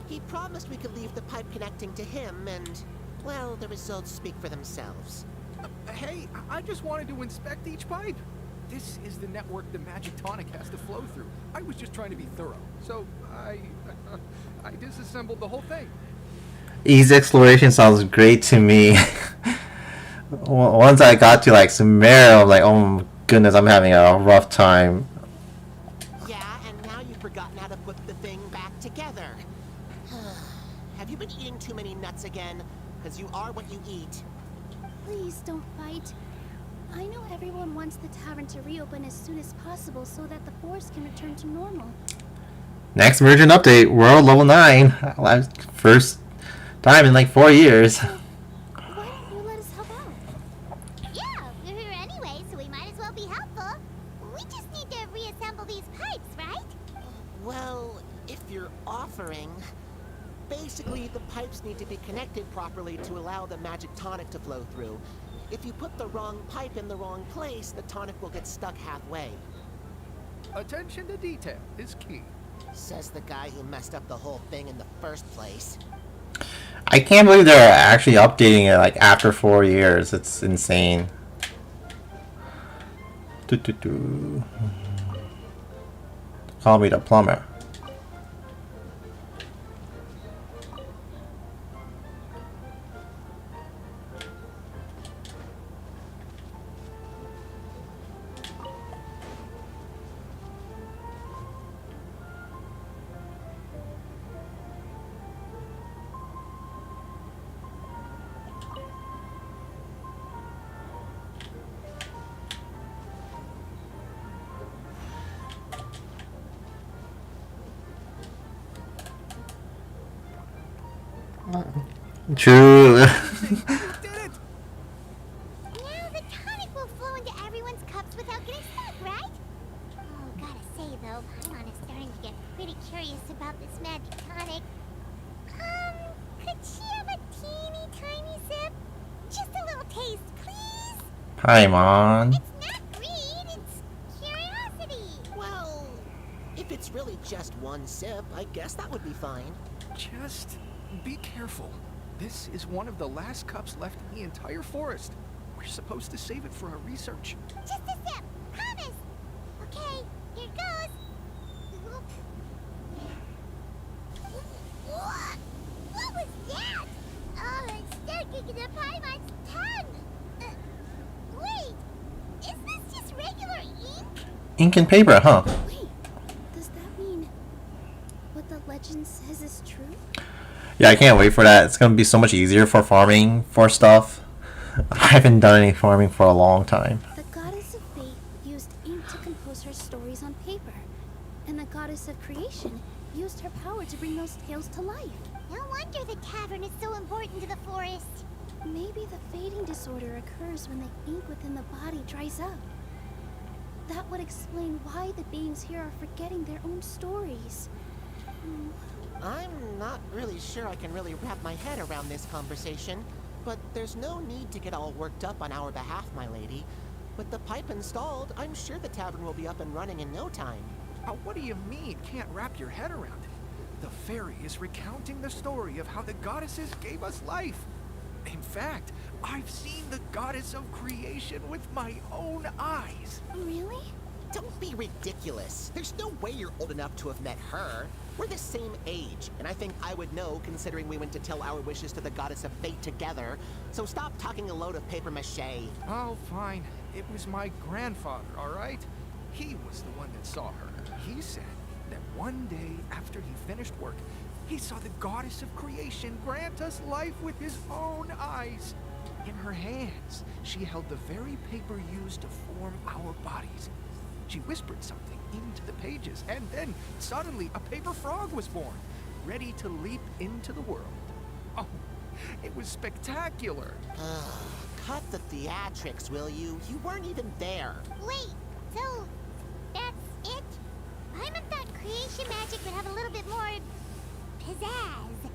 He promised we could leave the pipe connecting to him, and, well, the results speak for themselves.
Hey, I just wanted to inspect each pipe. This is the network the magic tonic has to flow through. I was just trying to be thorough, so I disassembled the whole thing.
Easy exploration sounds great to me. Once I got to like Sumeru, I'm like, oh my goodness, I'm having a rough time.
Yeah, and now you've forgotten how to put the thing back together. Have you been eating too many nuts again? Because you are what you eat.
Please don't fight. I know everyone wants the tavern to reopen as soon as possible so that the forest can return to normal.
Next version update, world level 9. First time in like 4 years.
Why don't you let us help out?
Yeah, we're here anyway, so we might as well be helpful. We just need to reassemble these pipes, right?
Well, if you're offering, Basically, the pipes need to be connected properly to allow the magic tonic to flow through. If you put the wrong pipe in the wrong place, the tonic will get stuck halfway.
Attention to detail is key.
Says the guy who messed up the whole thing in the first place.
I can't believe they're actually updating it like after 4 years. It's insane. Call me the plumber. True.
Now the tonic will flow into everyone's cups without getting stuck, right? Oh, gotta say though, Paimon is starting to get pretty curious about this magic tonic. Could she have a teeny tiny sip? Just a little taste, please?
Paimon.
It's not greed, it's curiosity.
Well, if it's really just one sip, I guess that would be fine.
Just be careful. This is one of the last cups left in the entire forest. We're supposed to save it for our research.
Just a sip, promise. Okay, here goes. What was that? Oh, it's sticking to Paimon's tongue. Wait, is this just regular ink?
Ink and paper, huh?
Wait, does that mean what the legend says is true?
Yeah, I can't wait for that. It's gonna be so much easier for farming for stuff. I haven't done any farming for a long time.
The goddess of fate used ink to compose her stories on paper, and the goddess of creation used her power to bring those tales to life.
No wonder the tavern is so important to the forest.
Maybe the fading disorder occurs when the ink within the body dries up. That would explain why the beings here are forgetting their own stories.
I'm not really sure I can really wrap my head around this conversation, but there's no need to get all worked up on our behalf, my lady. With the pipe installed, I'm sure the tavern will be up and running in no time.
What do you mean, can't wrap your head around it? The fairy is recounting the story of how the goddesses gave us life. In fact, I've seen the goddess of creation with my own eyes.
Really?
Don't be ridiculous. There's no way you're old enough to have met her. We're the same age, and I think I would know considering we went to tell our wishes to the goddess of fate together. So stop talking a load of paper mache.
Oh, fine. It was my grandfather, all right? He was the one that saw her. He said that one day after he finished work, he saw the goddess of creation grant us life with his own eyes. In her hands, she held the very paper used to form our bodies. She whispered something into the pages, and then suddenly a paper frog was born, ready to leap into the world. Oh, it was spectacular.
Cut the theatrics, will you? You weren't even there.
Wait, so that's it? Paimon thought creation magic would have a little bit more pizzazz.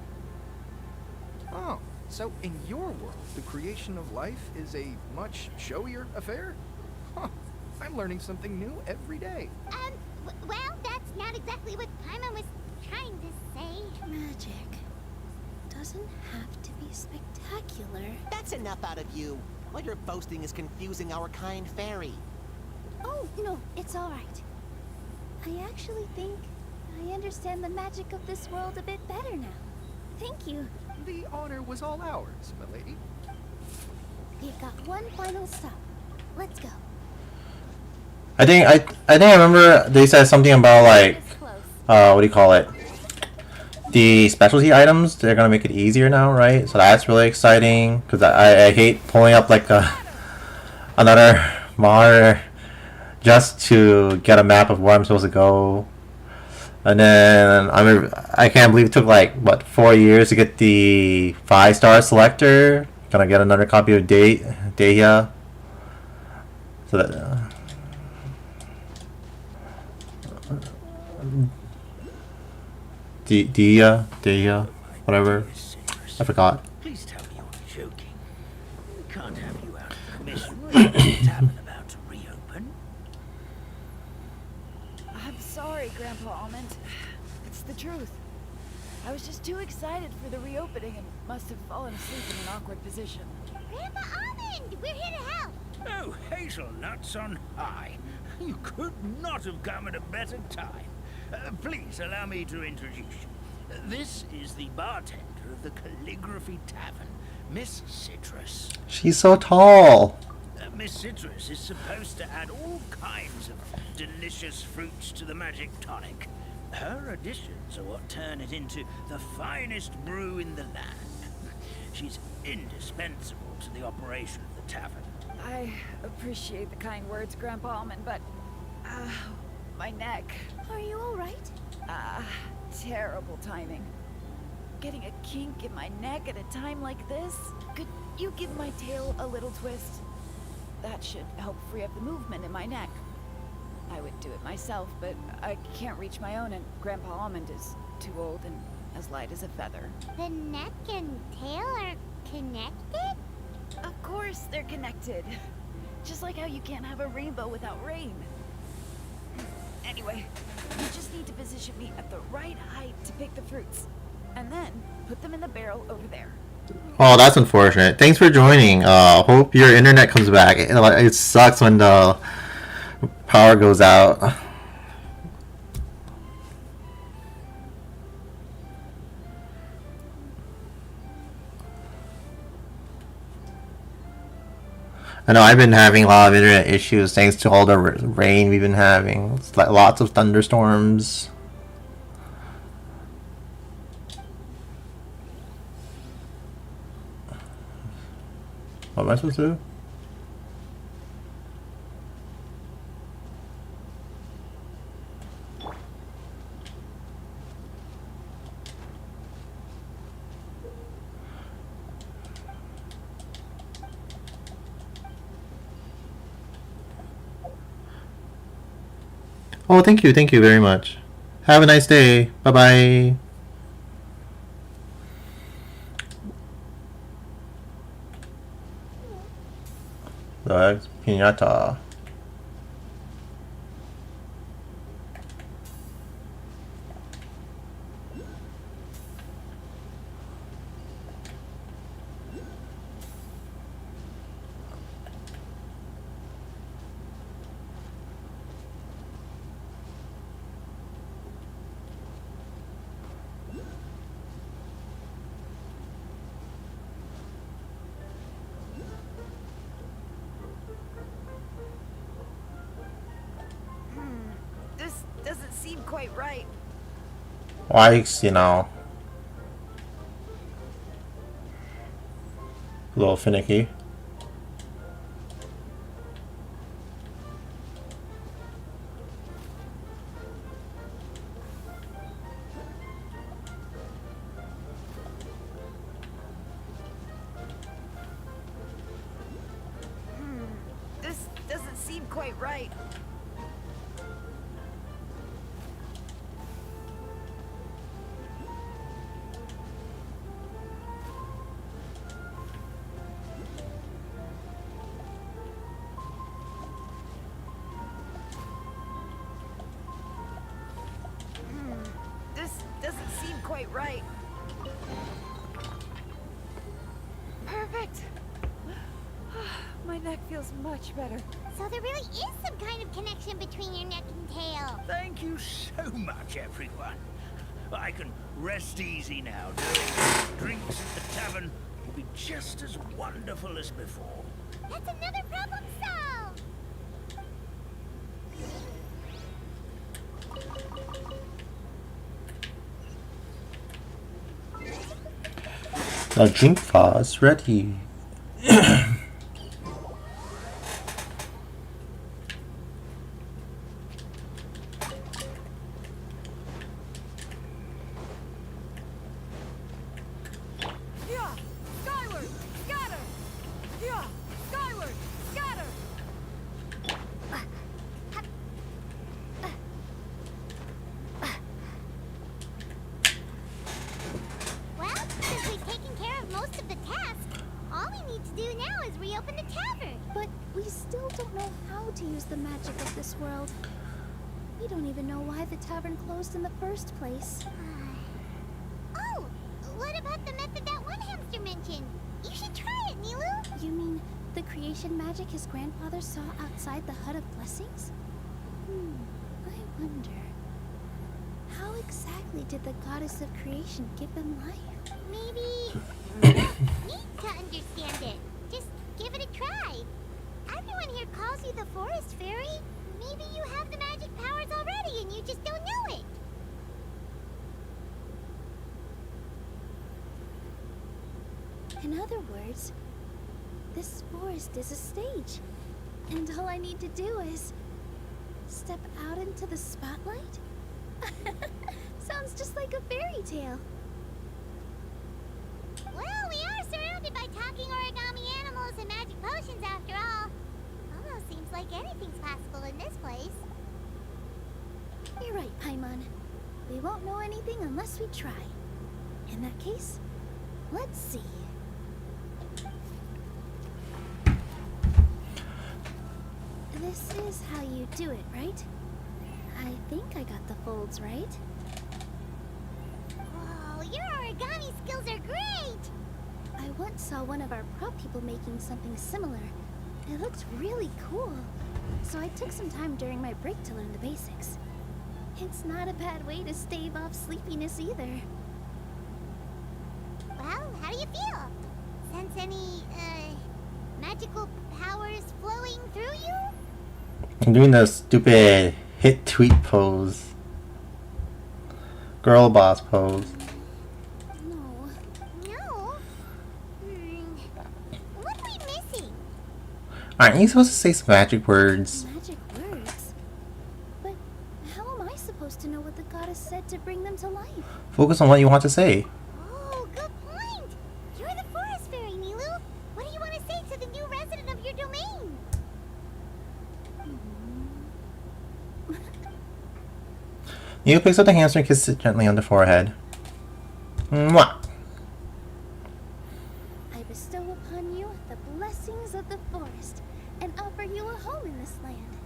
Oh, so in your world, the creation of life is a much showier affair? Huh, I'm learning something new every day.
Well, that's not exactly what Paimon was trying to say.
Magic doesn't have to be spectacular.
That's enough out of you. All your boasting is confusing our kind fairy.
Oh, no, it's all right. I actually think I understand the magic of this world a bit better now. Thank you.
The honor was all ours, my lady.
We've got one final stop. Let's go.
I think I remember they said something about like what do you call it? The specialty items, they're gonna make it easier now, right? So that's really exciting because I hate pulling up like another monitor just to get a map of where I'm supposed to go. And then I can't believe it took like what 4 years to get the 5-star selector. Gonna get another copy of Dehya. So that. Dehya. whatever.
Dear Citrus,
I forgot.
please tell me you're joking. We can't have you out of commission with the tavern about to reopen.
I'm sorry, Grandpa Almond. It's the truth. I was just too excited for the reopening and must have fallen asleep in an awkward position.
Grandpa Almond, we're here to help.
Oh, hazelnuts on high. You could not have come at a better time. Please allow me to introduce you. This is the bartender of the Calligraphy Tavern, Miss Citrus.
She's so tall.
Miss Citrus is supposed to add all kinds of delicious fruits to the magic tonic. Her additions are what turn it into the finest brew in the land. She's indispensable to the operation of the tavern.
I appreciate the kind words, Grandpa Almond, but... my neck.
Are you alright?
Terrible timing. Getting a kink in my neck at a time like this? Could you give my tail a little twist? That should help free up the movement in my neck. I would do it myself, but I can't reach my own, and Grandpa Almond is too old and as light as a feather.
The neck and tail are connected?
Of course they're connected. Just like how you can't have a rainbow without rain. Anyway, you just need to position me at the right height to pick the fruits. And then put them in the barrel over there.
Oh, that's unfortunate. Thanks for joining. Hope your internet comes back. It sucks when the power goes out. I know I've been having a lot of internet issues thanks to all the rain we've been having. It's like lots of thunderstorms. What am I supposed to do? Oh, thank you very much. Have a nice day. Bye-bye. The piñata.
This doesn't seem quite right.
Likes, you know, a little finicky.
This doesn't seem quite right. This doesn't seem quite right. Perfect. My neck feels much better.
So there really is some kind of connection between your neck and tail.
Thank you so much, everyone. I can rest easy now, knowing drinks at the tavern will be just as wonderful as before.
That's another problem solved.
The drink is ready.
Yeah, skyward, scatter. Yeah, skyward, scatter.
Well,
to use the magic of this world. We don't even know why the tavern closed in the first place.
Oh, what about the method that one hamster mentioned? You should try it, Nilu.
You mean the creation magic his grandfather saw outside the Hut of Blessings? I wonder. How exactly did the goddess of creation give him life?
Maybe you don't need to understand it. Just give it a try. Everyone here calls you the Forest Fairy. Maybe you have the magic powers already and you just don't know it.
In other words, this forest is a stage. And all I need to do is step out into the spotlight? Sounds just like a fairy tale.
Well, we are surrounded by talking origami animals and magic potions after all. Almost seems like anything's possible in this place.
You're right, Paimon. We won't know anything unless we try. In that case, let's see. This is how you do it, right? I think I got the folds right.
Whoa, your origami skills are great!
I once saw one of our prop people making something similar. It looked really cool. So I took some time during my break to learn the basics. It's not a bad way to stave off sleepiness either.
Well, how do you feel? Sense any, magical powers flowing through you?
I'm doing the stupid hit tweet pose. Girl boss pose.
No. No? What are we missing?
Aren't you supposed to say some magic words?
Magic words? But how am I supposed to know what the goddess said to bring them to life?
Focus on what you want to say.
Oh, good point! You're the Forest Fairy, Nilu! What do you want to say to the new resident of your domain?
You picks up the hamster and kisses it gently on the forehead. Mwah!
I bestow upon you the blessings of the forest and offer you a home in this land.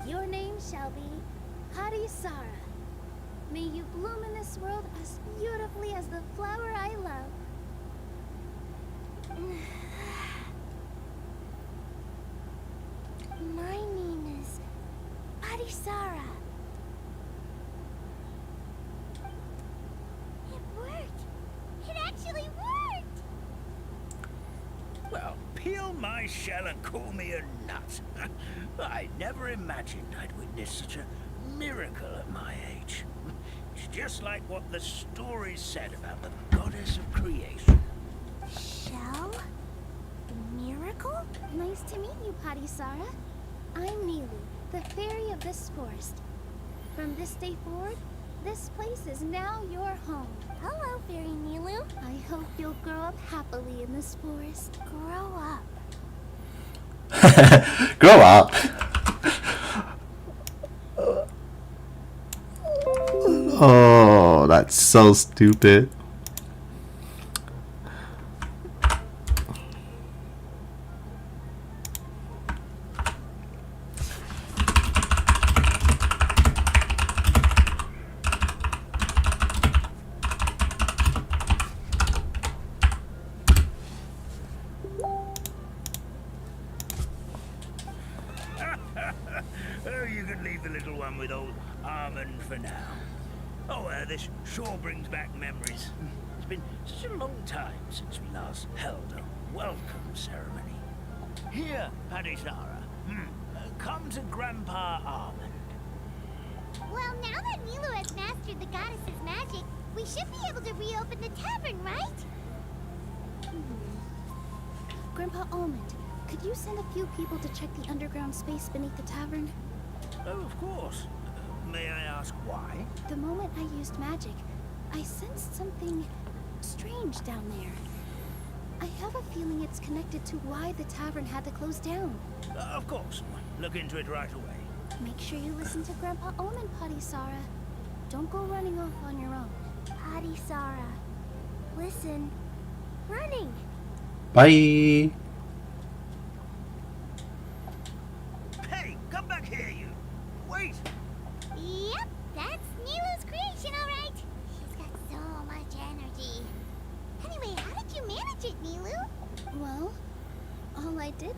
Your name shall be Harisara. May you bloom in this world as beautifully as the flower I love.
My name is Harisara. It worked! It actually worked!
Well, peel my shell and call me a nut. I never imagined I'd witness such a miracle at my age. It's just like what the stories said about the goddess of creation.
Shell? Miracle?
Nice to meet you, Harisara. I'm Nilu, the fairy of this forest. From this day forward, this place is now your home.
Hello, Fairy Nilu.
I hope you'll grow up happily in this forest.
Grow up.
Grow up. Oh, that's so stupid.
Oh, you can leave the little one with old Armand for now. Oh, this sure brings back memories. It's been such a long time since we last held a welcome ceremony. Here, Harisara. Come to Grandpa Armand.
Well, now that Nilu has mastered the goddess's magic, we should be able to reopen the tavern, right?
Grandpa Almond, could you send a few people to check the underground space beneath the tavern?
Oh, of course. May I ask why?
The moment I used magic, I sensed something strange down there. I have a feeling it's connected to why the tavern had to close down.
Of course. Look into it right away.
Make sure you listen to Grandpa Almond, Harisara. Don't go running off on your own.
Harisara. Listen. Running.
Bye.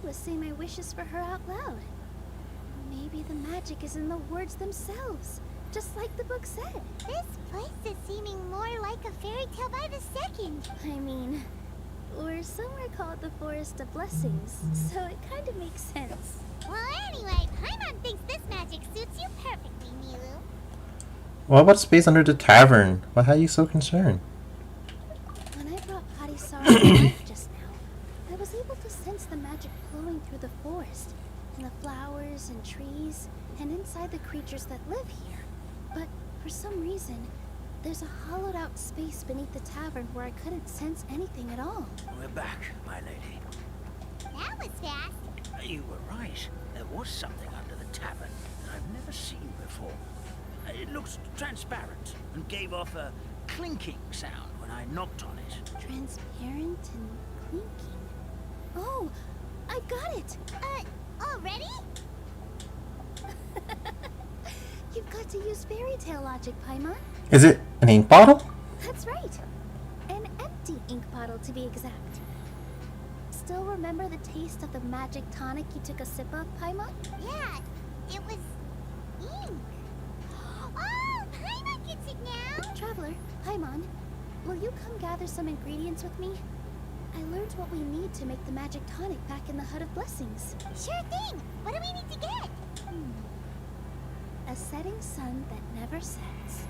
was say my wishes for her out loud. Maybe the magic is in the words themselves, just like the book said.
This place is seeming more like a fairy tale by the second.
I mean, or somewhere called the Forest of Blessings, so it kind of makes sense.
Well, anyway, Paimon thinks this magic suits you perfectly, Milu.
What about space under the tavern? Why are you so concerned?
When I brought Patisara to life just now, I was able to sense the magic flowing through the forest, and the flowers and trees, and inside the creatures that live here. But for some reason, there's a hollowed out space beneath the tavern where I couldn't sense anything at all.
We're back, my lady.
That was fast.
You were right. There was something under the tavern that I've never seen before. It looks transparent and gave off a clinking sound when I knocked on it.
Transparent and clinking. Oh, I got it!
Already?
You've got to use fairy tale logic, Paimon.
Is it an ink bottle?
That's right. An empty ink bottle, to be exact. Still remember the taste of the magic tonic you took a sip of, Paimon?
Yeah, it was ink. Oh, Paimon gets it now.
Traveler, Paimon, will you come gather some ingredients with me? I learned what we need to make the magic tonic back in the Hut of Blessings.
Sure thing. What do we need to get?
A setting sun that never sets,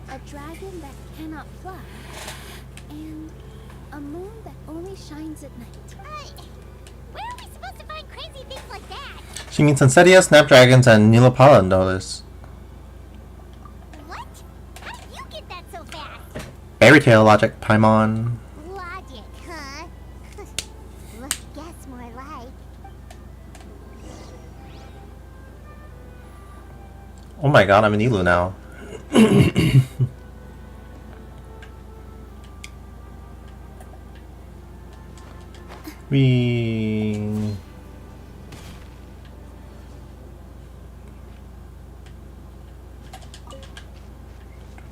a dragon that cannot fly, and a moon that only shines at night.
Where are we supposed to find crazy things like that?
She means Sunsetia, snapdragons, and Nilopala, no less.
What? How did you get that so fast?
Fairy tale logic, Paimon.
Logic, huh? Let's guess more like.
Oh my god, I'm an Elu now. We...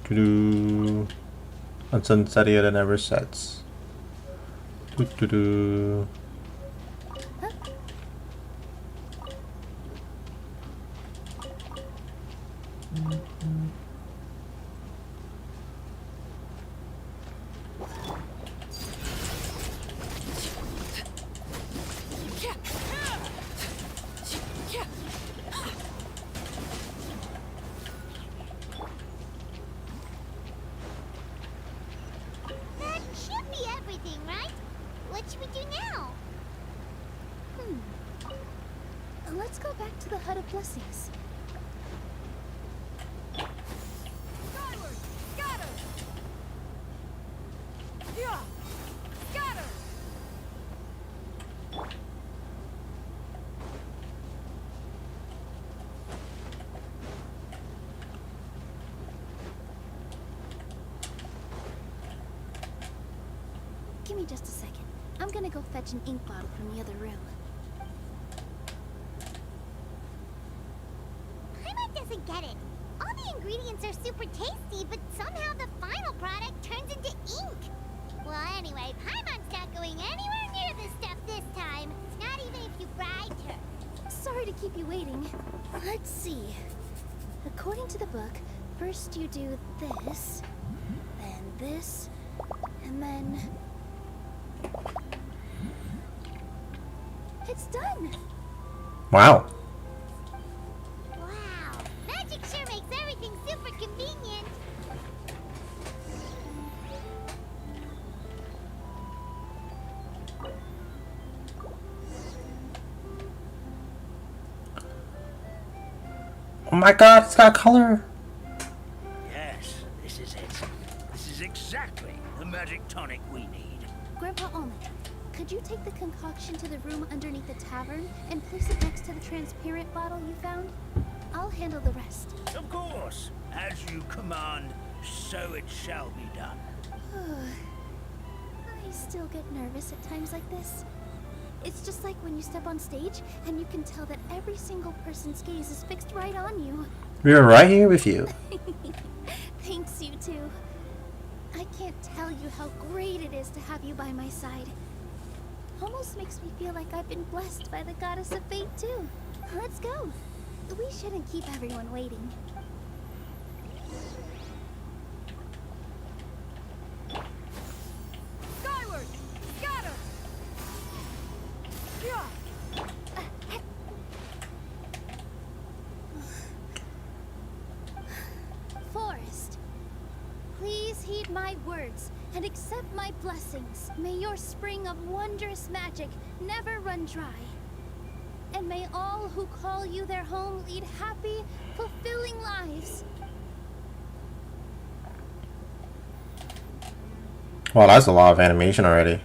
Do on Sunsetia that never sets. Do.
That should be everything, right? What should we do now?
Let's go back to the Hut of Blessings.
Skyward! Scatter! Yeah! Scatter!
Give me just a second. I'm gonna go fetch an ink bottle from the other room.
Paimon doesn't get it. All the ingredients are super tasty, but somehow the final product turns into ink. Well, anyway, Paimon's not going anywhere near this stuff this time. Not even if you bribed her.
Sorry to keep you waiting. Let's see. According to the book, first you do this, then this, and then... It's done!
Wow.
Wow, magic sure makes everything super convenient.
Oh my god, it's got color.
Yes, this is it. This is exactly the magic tonic we need.
Grandpa Almond, could you take the concoction to the room underneath the tavern and place it next to the transparent bottle you found? I'll handle the rest.
Of course. As you command, so it shall be done.
I still get nervous at times like this. It's just like when you step on stage and you can tell that every single person's gaze is fixed right on you.
We're right here with you.
Thanks, you two. I can't tell you how great it is to have you by my side. Almost makes me feel like I've been blessed by the goddess of fate, too. Let's go. We shouldn't keep everyone waiting.
Skyward! Scatter! Yeah!
Forest, please heed my words and accept my blessings. May your spring of wondrous magic never run dry. And may all who call you their home lead happy, fulfilling lives.
Well, that's a lot of animation already.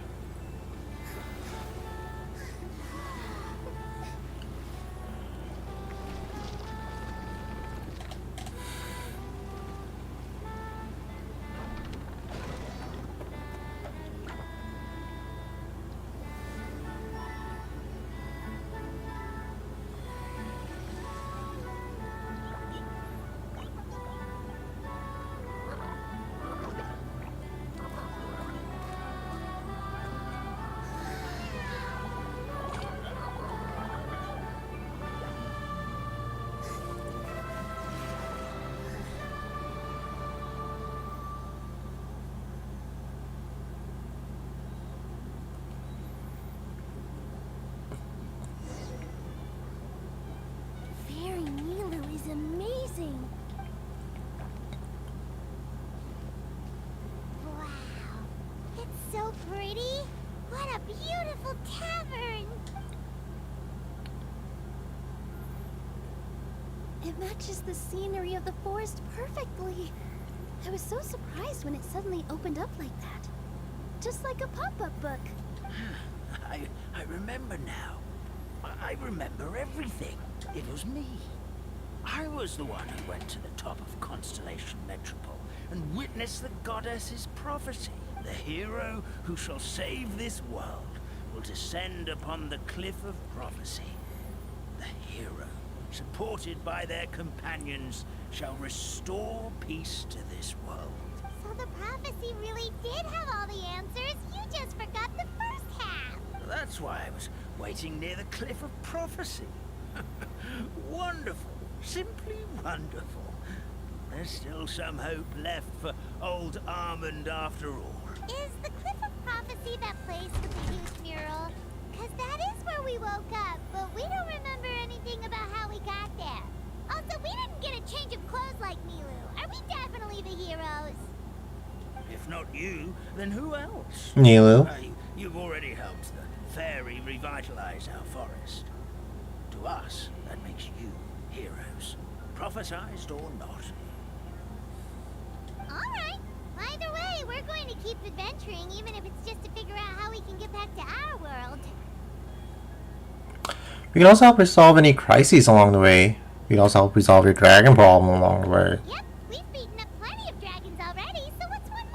Fairy Nilu is amazing.
Wow. It's so pretty. What a beautiful tavern.
It matches the scenery of the forest perfectly. I was so surprised when it suddenly opened up like that. Just like a pop-up book.
I remember now. I remember everything. It was me. I was the one who went to the top of Constellation Metropole and witnessed the goddess's prophecy. The hero who shall save this world will descend upon the cliff of prophecy. The hero, supported by their companions, shall restore peace to this world.
So the prophecy really did have all the answers. You just forgot the first half.
That's why I was waiting near the cliff of prophecy. Wonderful. Simply wonderful. There's still some hope left for old Armand after all.
Is the Cliff of Prophecy that place with the huge mural? Because that is where we woke up, but we don't remember anything about how we got there. Also, we didn't get a change of clothes like Milu. Are we definitely the heroes?
If not you, then who else?
Nilu.
You've already helped the fairy revitalize our forest. To us, that makes you heroes, prophesized or not.
Alright. Either way, we're going to keep adventuring, even if it's just to figure out how we can get back to our world.
We can also help resolve any crises along the way. We can also help resolve your dragon problem along the way.
Yep, we've beaten up plenty of dragons already, so what's one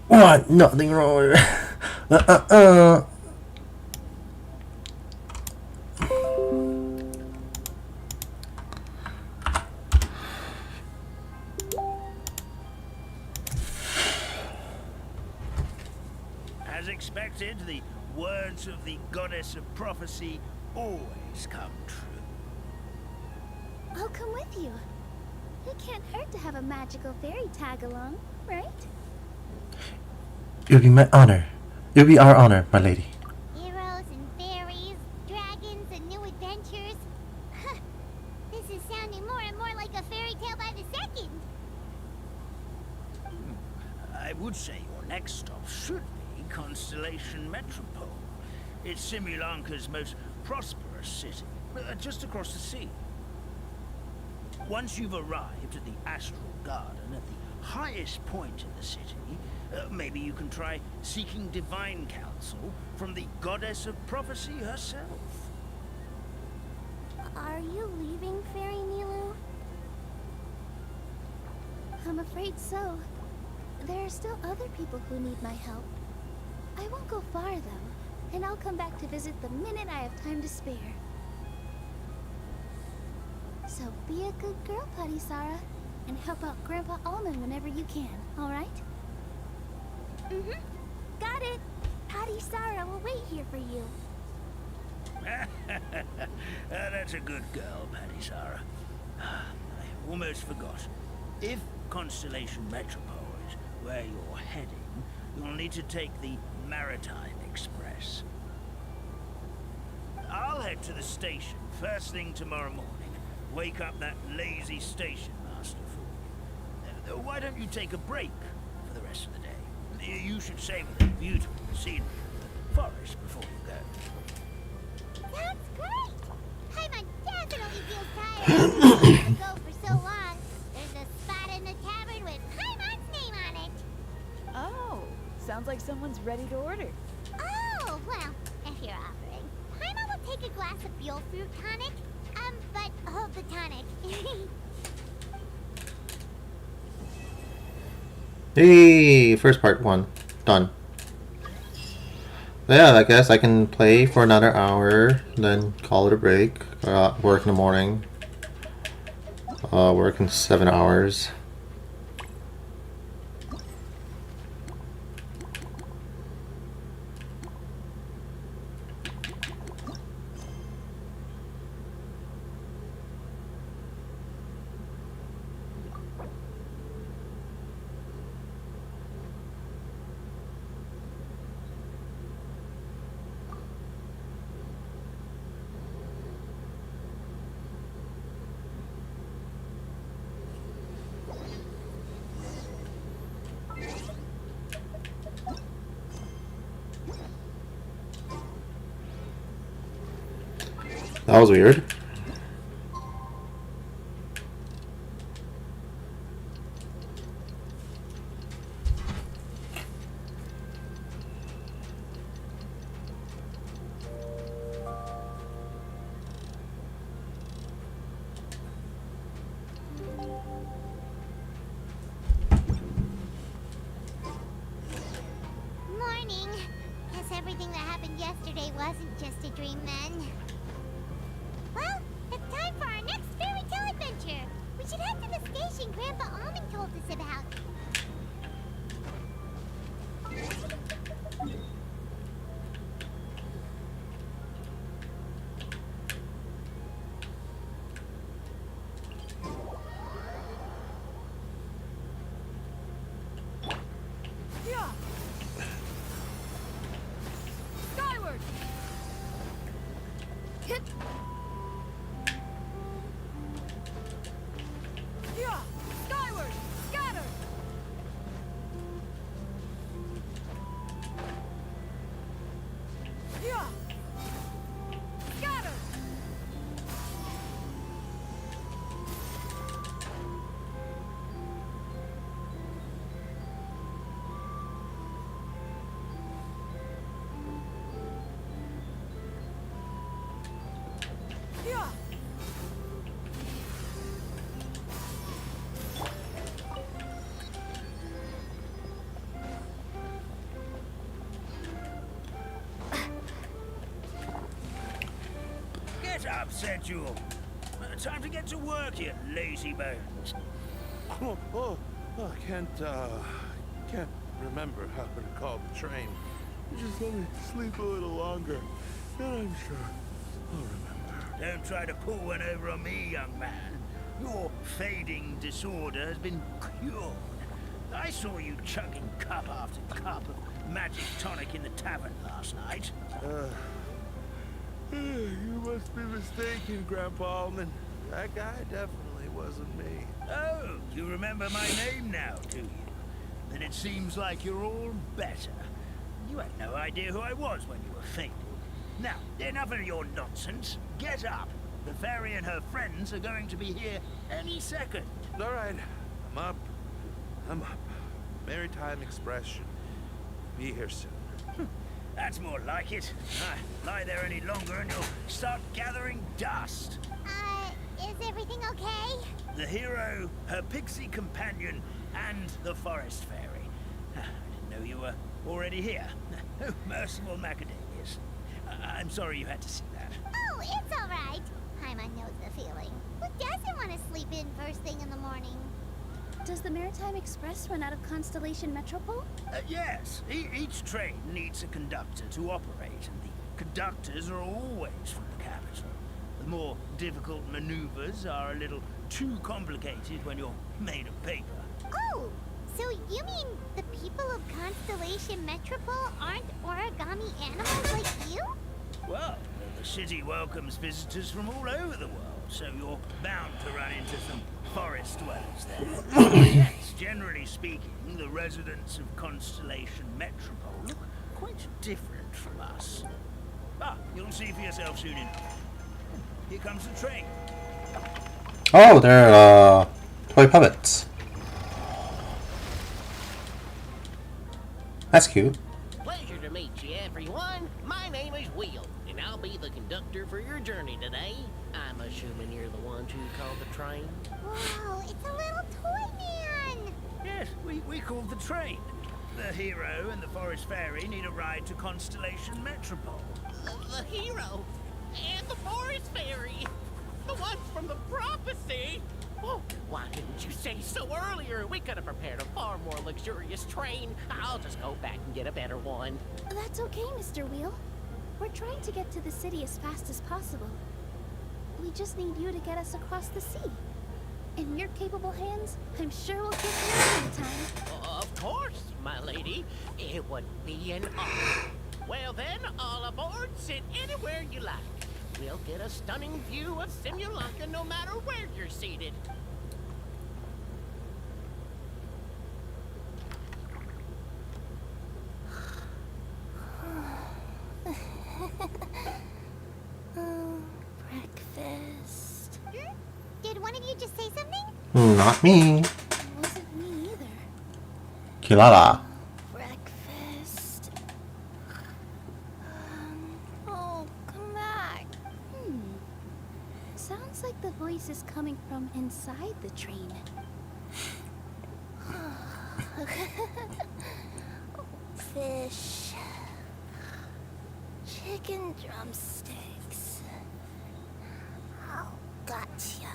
more?
What? Nothing wrong with it.
As expected, the words of the goddess of prophecy always come true.
I'll come with you. It can't hurt to have a magical fairy tag along, right?
It would be my honor. It would be our honor, my lady.
Heroes and fairies, dragons and new adventures. This is sounding more and more like a fairy tale by the second.
I would say your next stop should be Constellation Metropole. It's Simulanka's most prosperous city, just across the sea. Once you've arrived at the Astral Garden at the highest point in the city, maybe you can try seeking divine counsel from the goddess of prophecy herself.
Are you leaving, Fairy Nilu? I'm afraid so. There are still other people who need my help. I won't go far, though, and I'll come back to visit the minute I have time to spare. So be a good girl, Putty Sara, and help out Grandpa Almond whenever you can, all right? Mm-hmm. Got it. Patty Sarah will wait here for you.
That's a good girl, Patty Sarah. I almost forgot. If Constellation Metropole is where you're heading, you'll need to take the Maritime Express. I'll head to the station first thing tomorrow morning. Wake up that lazy station master for you. Why don't you take a break for the rest of the day? You should savor the beautiful scenery of the forest before you go.
That's great! Paimon definitely feels tired after go for so long. There's a spot in the tavern with Paimon's name on it.
Oh, sounds like someone's ready to order.
Oh, well, if you're offering, Paimon will take a glass of Buell fruit tonic. But hold the tonic.
Hey, first part 1 done. Yeah, I guess I can play for another hour, then call it a break. Work in the morning. Work in 7 hours. That was weird.
Morning. Guess everything that happened yesterday wasn't just a dream then. Well, it's time for our next fairy tale adventure. We should head to the station Grandpa Almond told us about.
Yeah. Skyward. Yeah. Skyward. Scatter. Yeah. Scatter. Yeah.
Get up, Sensual. Time to get to work, you lazy bones.
I can't remember how to call the train. Just let me sleep a little longer, and I'm sure I'll remember.
Don't try to pull one over on me, young man. Your fading disorder has been cured. I saw you chugging cup after cup of magic tonic in the tavern last night.
You must be mistaken, Grandpa Almond. That guy definitely wasn't me.
Oh, you remember my name now, do you? Then it seems like you're all better. You had no idea who I was when you were fading. Now, enough of your nonsense. Get up. The fairy and her friends are going to be here any second.
All right, I'm up. Maritime Express should be here soon.
That's more like it. Lie there any longer and you'll start gathering dust.
Is everything okay?
The hero, her pixie companion, and the forest fairy. I didn't know you were already here. Oh, merciful macadamias. I'm sorry you had to see that.
Oh, it's all right. Paimon knows the feeling. Who doesn't want to sleep in first thing in the morning?
Does the Maritime Express run out of Constellation Metropole?
Yes, each train needs a conductor to operate, and the conductors are always from the capital. The more difficult maneuvers are a little too complicated when you're made of paper.
Oh, so you mean the people of Constellation Metropole aren't origami animals like you?
Well, the city welcomes visitors from all over the world, so you're bound to run into some forest dwellers there. Yes, generally speaking, the residents of Constellation Metropole look quite different from us. You'll see for yourself soon enough. Here comes the train.
Oh, they're toy puppets. That's cute.
Pleasure to meet you, everyone. My name is Will, and I'll be the conductor for your journey today. I'm assuming you're the ones who called the train.
Wow, it's a little toy man!
Yes, we called the train. The hero and the forest fairy need a ride to Constellation Metropole.
The hero and the forest fairy, the ones from the prophecy. Oh, why didn't you say so earlier? We could have prepared a far more luxurious train. I'll just go back and get a better one.
That's okay, Mr. Wheel. We're trying to get to the city as fast as possible. We just need you to get us across the sea. In your capable hands, I'm sure we'll get there in time.
Of course, my lady. It would be an honor. Well then, all aboard. Sit anywhere you like. We'll get a stunning view of Simulanka no matter where you're seated.
Breakfast.
Did one of you just say something?
Not me.
Wasn't me either.
Kilala.
Breakfast. Oh, come back. Sounds like the voice is coming from inside the train. Fish. Chicken drumsticks. Oh, gotcha.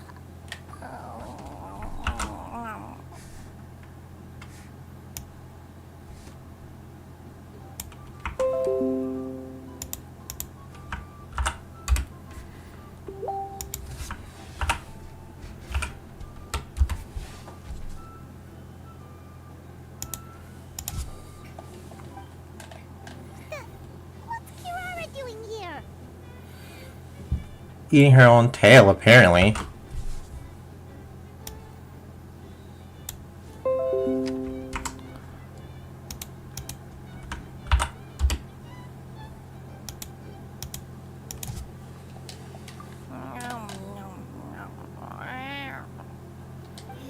What's Kirara doing here?
Eating her own tail, apparently.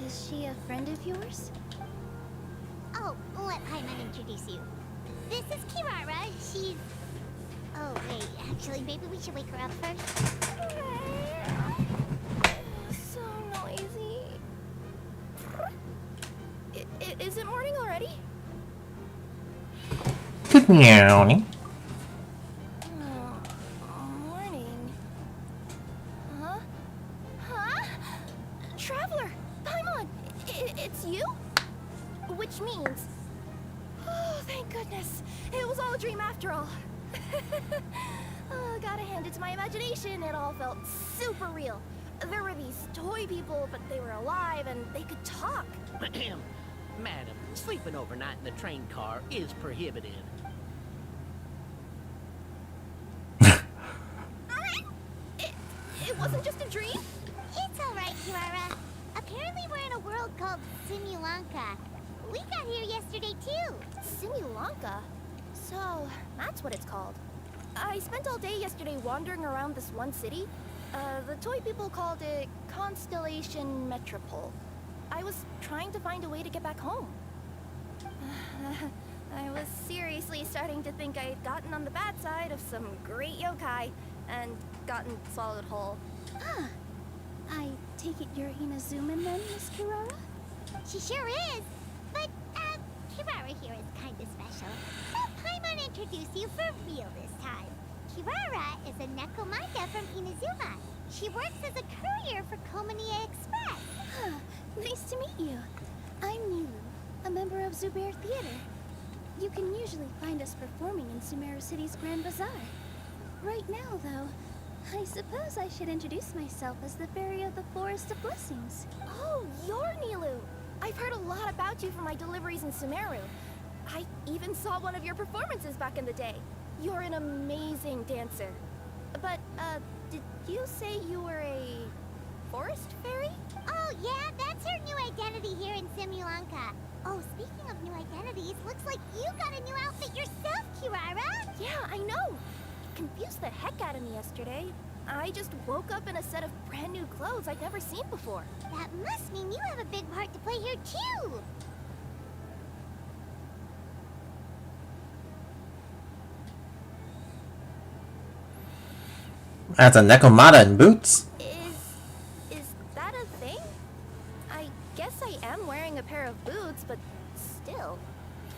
Is she a friend of yours?
Oh, let Paimon introduce you. This is Kirara. She's... Oh, wait. Actually, maybe we should wake her up first.
So noisy. Is it morning already?
Good morning.
Morning. Huh? Huh? Traveler! Paimon! It's you? Which means... Oh, thank goodness. It was all a dream after all. Oh, gotta hand it to my imagination. It all felt super real. There were these toy people, but they were alive and they could talk.
Madam, sleeping overnight in the train car is prohibited.
It wasn't just a dream?
It's alright, Kirara. Apparently we're in a world called Simulanka. We got here yesterday, too.
Simulanka? So, that's what it's called. I spent all day yesterday wandering around this one city. The toy people called it Constellation Metropole. I was trying to find a way to get back home. I was seriously starting to think I had gotten on the bad side of some great yokai and gotten swallowed whole. I take it you're Inazuman then, Miss Kirara?
She sure is. But, Kirara here is kind of special. Let Paimon introduce you for real this time. Kirara is a Nekomanda from Inazuma. She works as a courier for Komania Express.
Nice to meet you. I'm Nilu, a member of Zubair Theater. You can usually find us performing in Sumeru City's Grand Bazaar. Right now, though, I suppose I should introduce myself as the Fairy of the Forest of Blessings.
Oh, you're Nilu! I've heard a lot about you from my deliveries in Sumeru. I even saw one of your performances back in the day. You're an amazing dancer. But, did you say you were a forest fairy?
Oh, yeah, that's her new identity here in Simulanka. Oh, speaking of new identities, looks like you got a new outfit yourself, Kirara!
Yeah, I know. Confused the heck out of me yesterday. I just woke up in a set of brand new clothes I'd never seen before.
That must mean you have a big part to play here, too!
As a Nekomata in boots?
Is that a thing? I guess I am wearing a pair of boots, but still.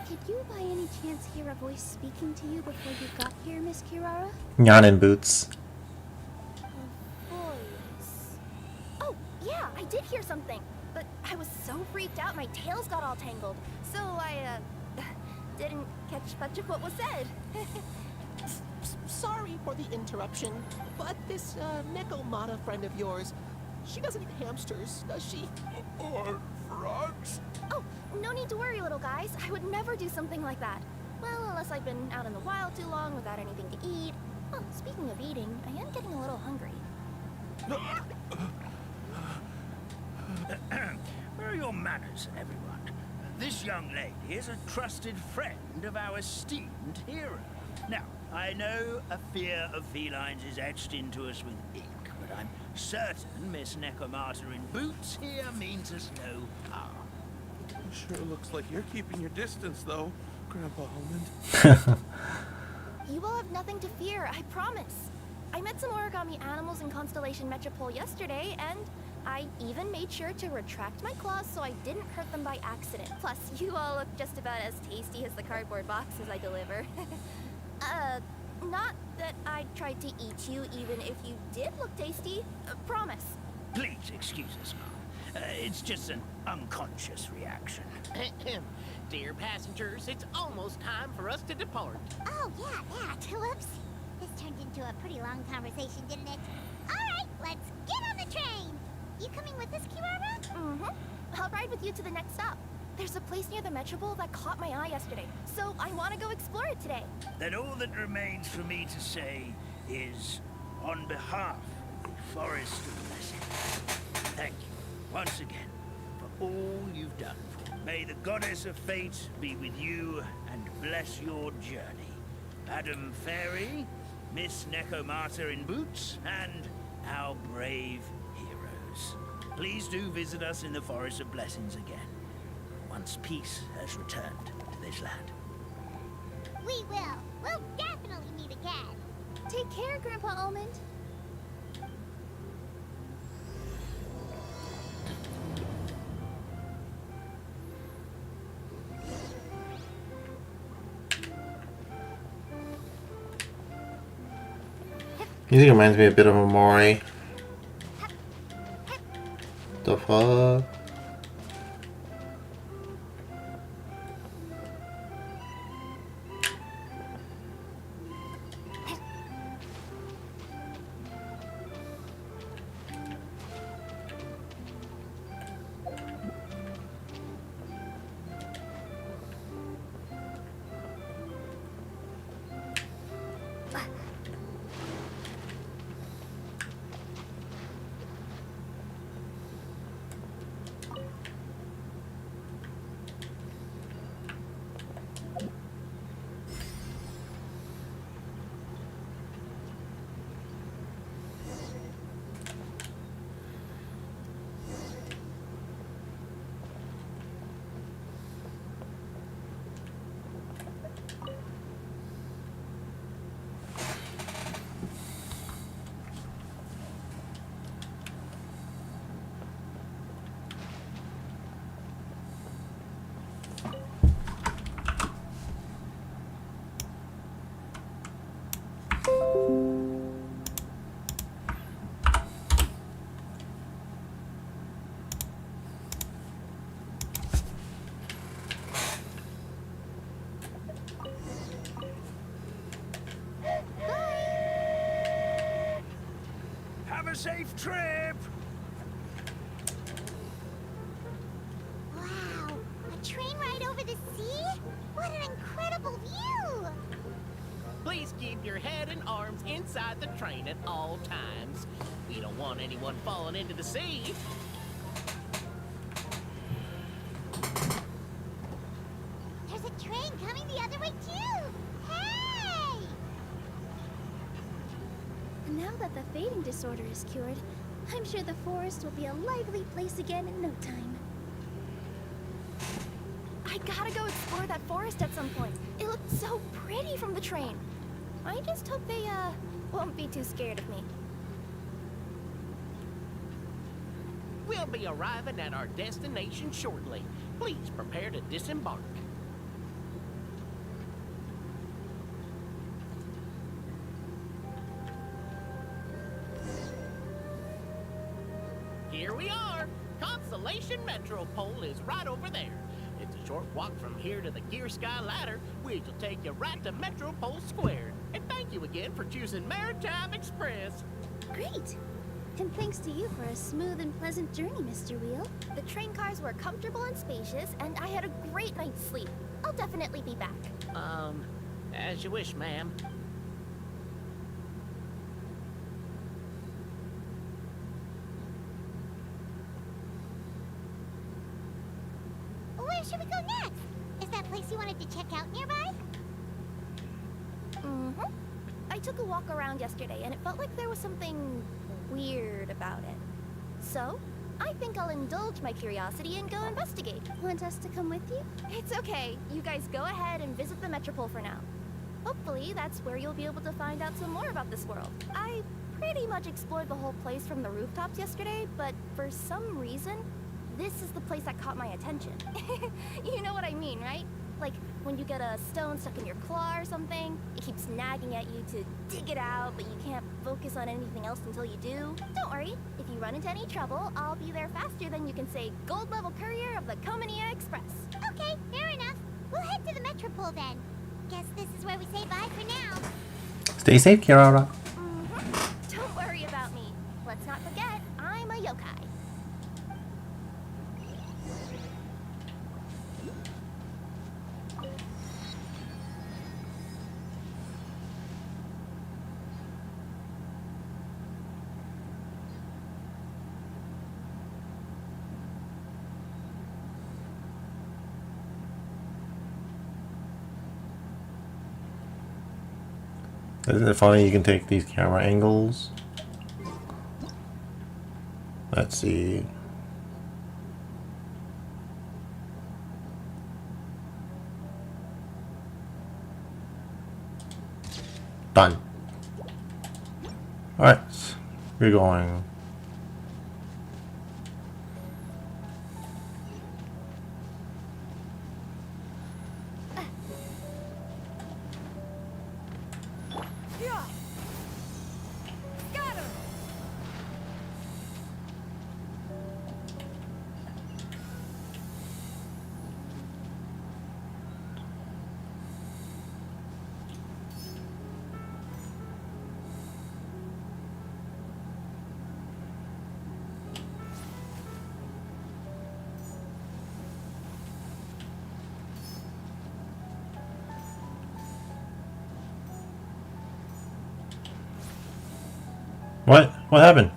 Did you by any chance hear a voice speaking to you before you got here, Miss Kirara?
Not in boots.
A voice. Oh, yeah, I did hear something. But I was so freaked out my tails got all tangled. So I, didn't catch much of what was said.
Sorry for the interruption, but this Nekomata friend of yours, she doesn't eat hamsters, does she?
Or frogs?
Oh, no need to worry, little guys. I would never do something like that. Well, unless I've been out in the wild too long without anything to eat. Oh, speaking of eating, I am getting a little hungry.
Where are your manners, everyone? This young lady is a trusted friend of our esteemed hero. Now, I know a fear of felines is etched into us with ink, but I'm certain Miss Nekomata in boots here means us no harm.
Sure looks like you're keeping your distance, though, Grandpa Almond.
You will have nothing to fear, I promise. I met some origami animals in Constellation Metropole yesterday, and I even made sure to retract my claws so I didn't hurt them by accident. Plus, you all look just about as tasty as the cardboard boxes I deliver. Not that I tried to eat you even if you did look tasty. Promise.
Please excuse us, Mom. It's just an unconscious reaction.
Dear passengers, it's almost time for us to depart.
Oh, yeah, that. Whoops. This turned into a pretty long conversation, didn't it? Alright, let's get on the train! You coming with us, Kirara?
Mm-hmm. I'll ride with you to the next stop. There's a place near the Metropole that caught my eye yesterday, so I want to go explore it today.
Then all that remains for me to say is, on behalf of the Forest of Blessings, thank you once again for all you've done for me. May the Goddess of Fate be with you and bless your journey. Madam Fairy, Miss Nekomata in boots, and our brave heroes. Please do visit us in the Forest of Blessings again, once peace has returned to this land.
We will. We'll definitely meet again.
Take care, Grandpa Almond.
Music reminds me a bit of a Mori. The fuck?
safe trip!
Wow, a train ride over the sea? What an incredible view!
Please keep your head and arms inside the train at all times. We don't want anyone falling into the sea.
There's a train coming the other way too! Hey!
Now that the fading disorder is cured, I'm sure the forest will be a lively place again in no time. I gotta go explore that forest at some point. It looked so pretty from the train. I just hope they, won't be too scared of me.
We'll be arriving at our destination shortly. Please prepare to disembark. Here we are. Constellation Metropole is right over there. It's a short walk from here to the Gear Sky Ladder, which will take you right to Metropole Square. And thank you again for choosing Maritime Express.
Great! And thanks to you for a smooth and pleasant journey, Mr. Wheel. The train cars were comfortable and spacious, and I had a great night's sleep. I'll definitely be back.
As you wish, ma'am.
Where should we go next? Is that place you wanted to check out nearby?
Mm-hmm. I took a walk around yesterday, and it felt like there was something weird about it. So, I think I'll indulge my curiosity and go investigate. Want us to come with you? It's okay. You guys go ahead and visit the Metropole for now. Hopefully, that's where you'll be able to find out some more about this world. I pretty much explored the whole place from the rooftops yesterday, but for some reason, this is the place that caught my attention. You know what I mean, right? Like, when you get a stone stuck in your claw or something, it keeps nagging at you to dig it out, but you can't focus on anything else until you do. Don't worry, if you run into any trouble, I'll be there faster than you can say gold level courier of the Comania Express.
Okay, fair enough. We'll head to the Metropole then. Guess this is where we say bye for now.
Stay safe, Kirara.
Mm-hmm. Don't worry about me. Let's not forget, I'm a yokai.
Isn't it funny you can take these camera angles? Let's see. Done. Alright, we're going. What? What happened?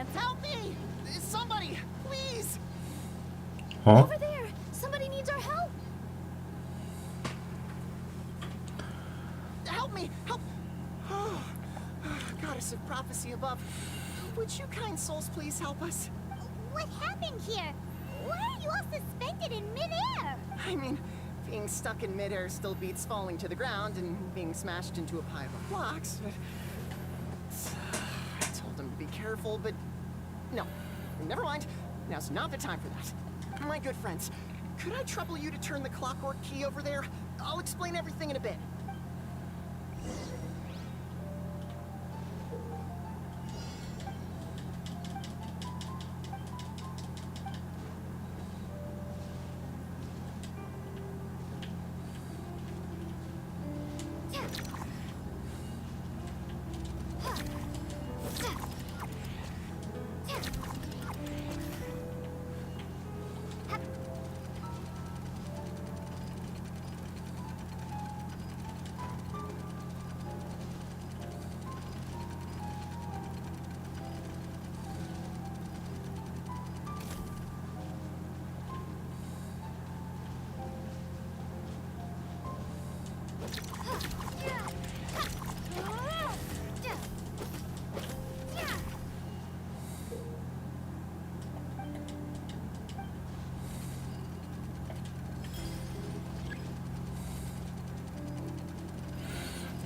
answer.
Help me! Somebody, please!
Huh?
Over there! Somebody needs our help!
Help me! Help! Oh, Goddess of prophecy above. Would you kind souls please help us?
What happened here? Why are you all suspended in midair?
I mean, being stuck in midair still beats falling to the ground and being smashed into a pile of blocks, but... I told him to be careful, but... No. Never mind. Now's not the time for that. My good friends, could I trouble you to turn the clockwork key over there? I'll explain everything in a bit.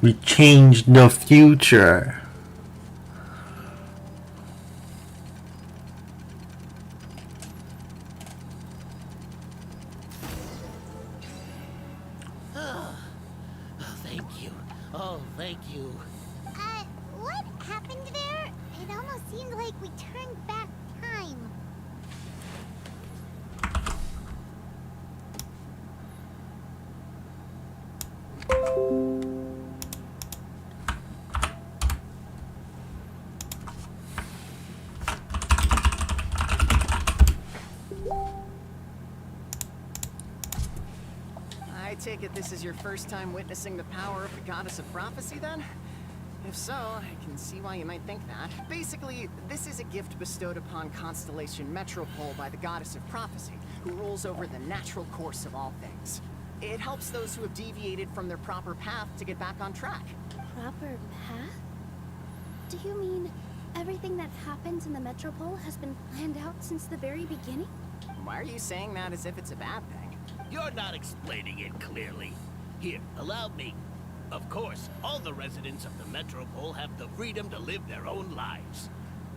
We changed the future.
Thank you. Oh, thank you.
What happened there? It almost seemed like we turned back time.
I take it this is your first time witnessing the power of the Goddess of Prophecy, then? If so, I can see why you might think that. Basically, this is a gift bestowed upon Constellation Metropole by the Goddess of Prophecy, who rules over the natural course of all things. It helps those who have deviated from their proper path to get back on track.
Proper path? Do you mean everything that happens in the Metropole has been planned out since the very beginning?
Why are you saying that as if it's a bad thing?
You're not explaining it clearly. Here, allow me. Of course, all the residents of the Metropole have the freedom to live their own lives.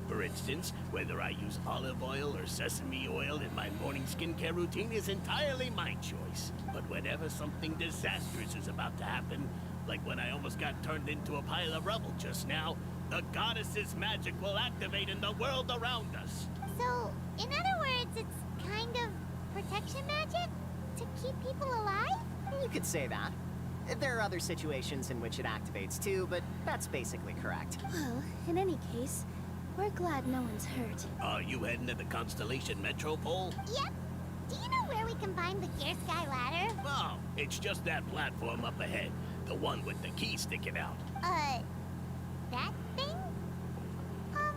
For instance, whether I use olive oil or sesame oil in my morning skincare routine is entirely my choice. But whenever something disastrous is about to happen, like when I almost got turned into a pile of rubble just now, the goddess's magic will activate in the world around us.
So, in other words, it's kind of protection magic? To keep people alive?
You could say that. There are other situations in which it activates too, but that's basically correct.
Well, in any case, we're glad no one's hurt.
Are you heading to the Constellation Metropole?
Yep. Do you know where we can find the Gear Sky Ladder?
Oh, it's just that platform up ahead. The one with the key sticking out.
That thing? Are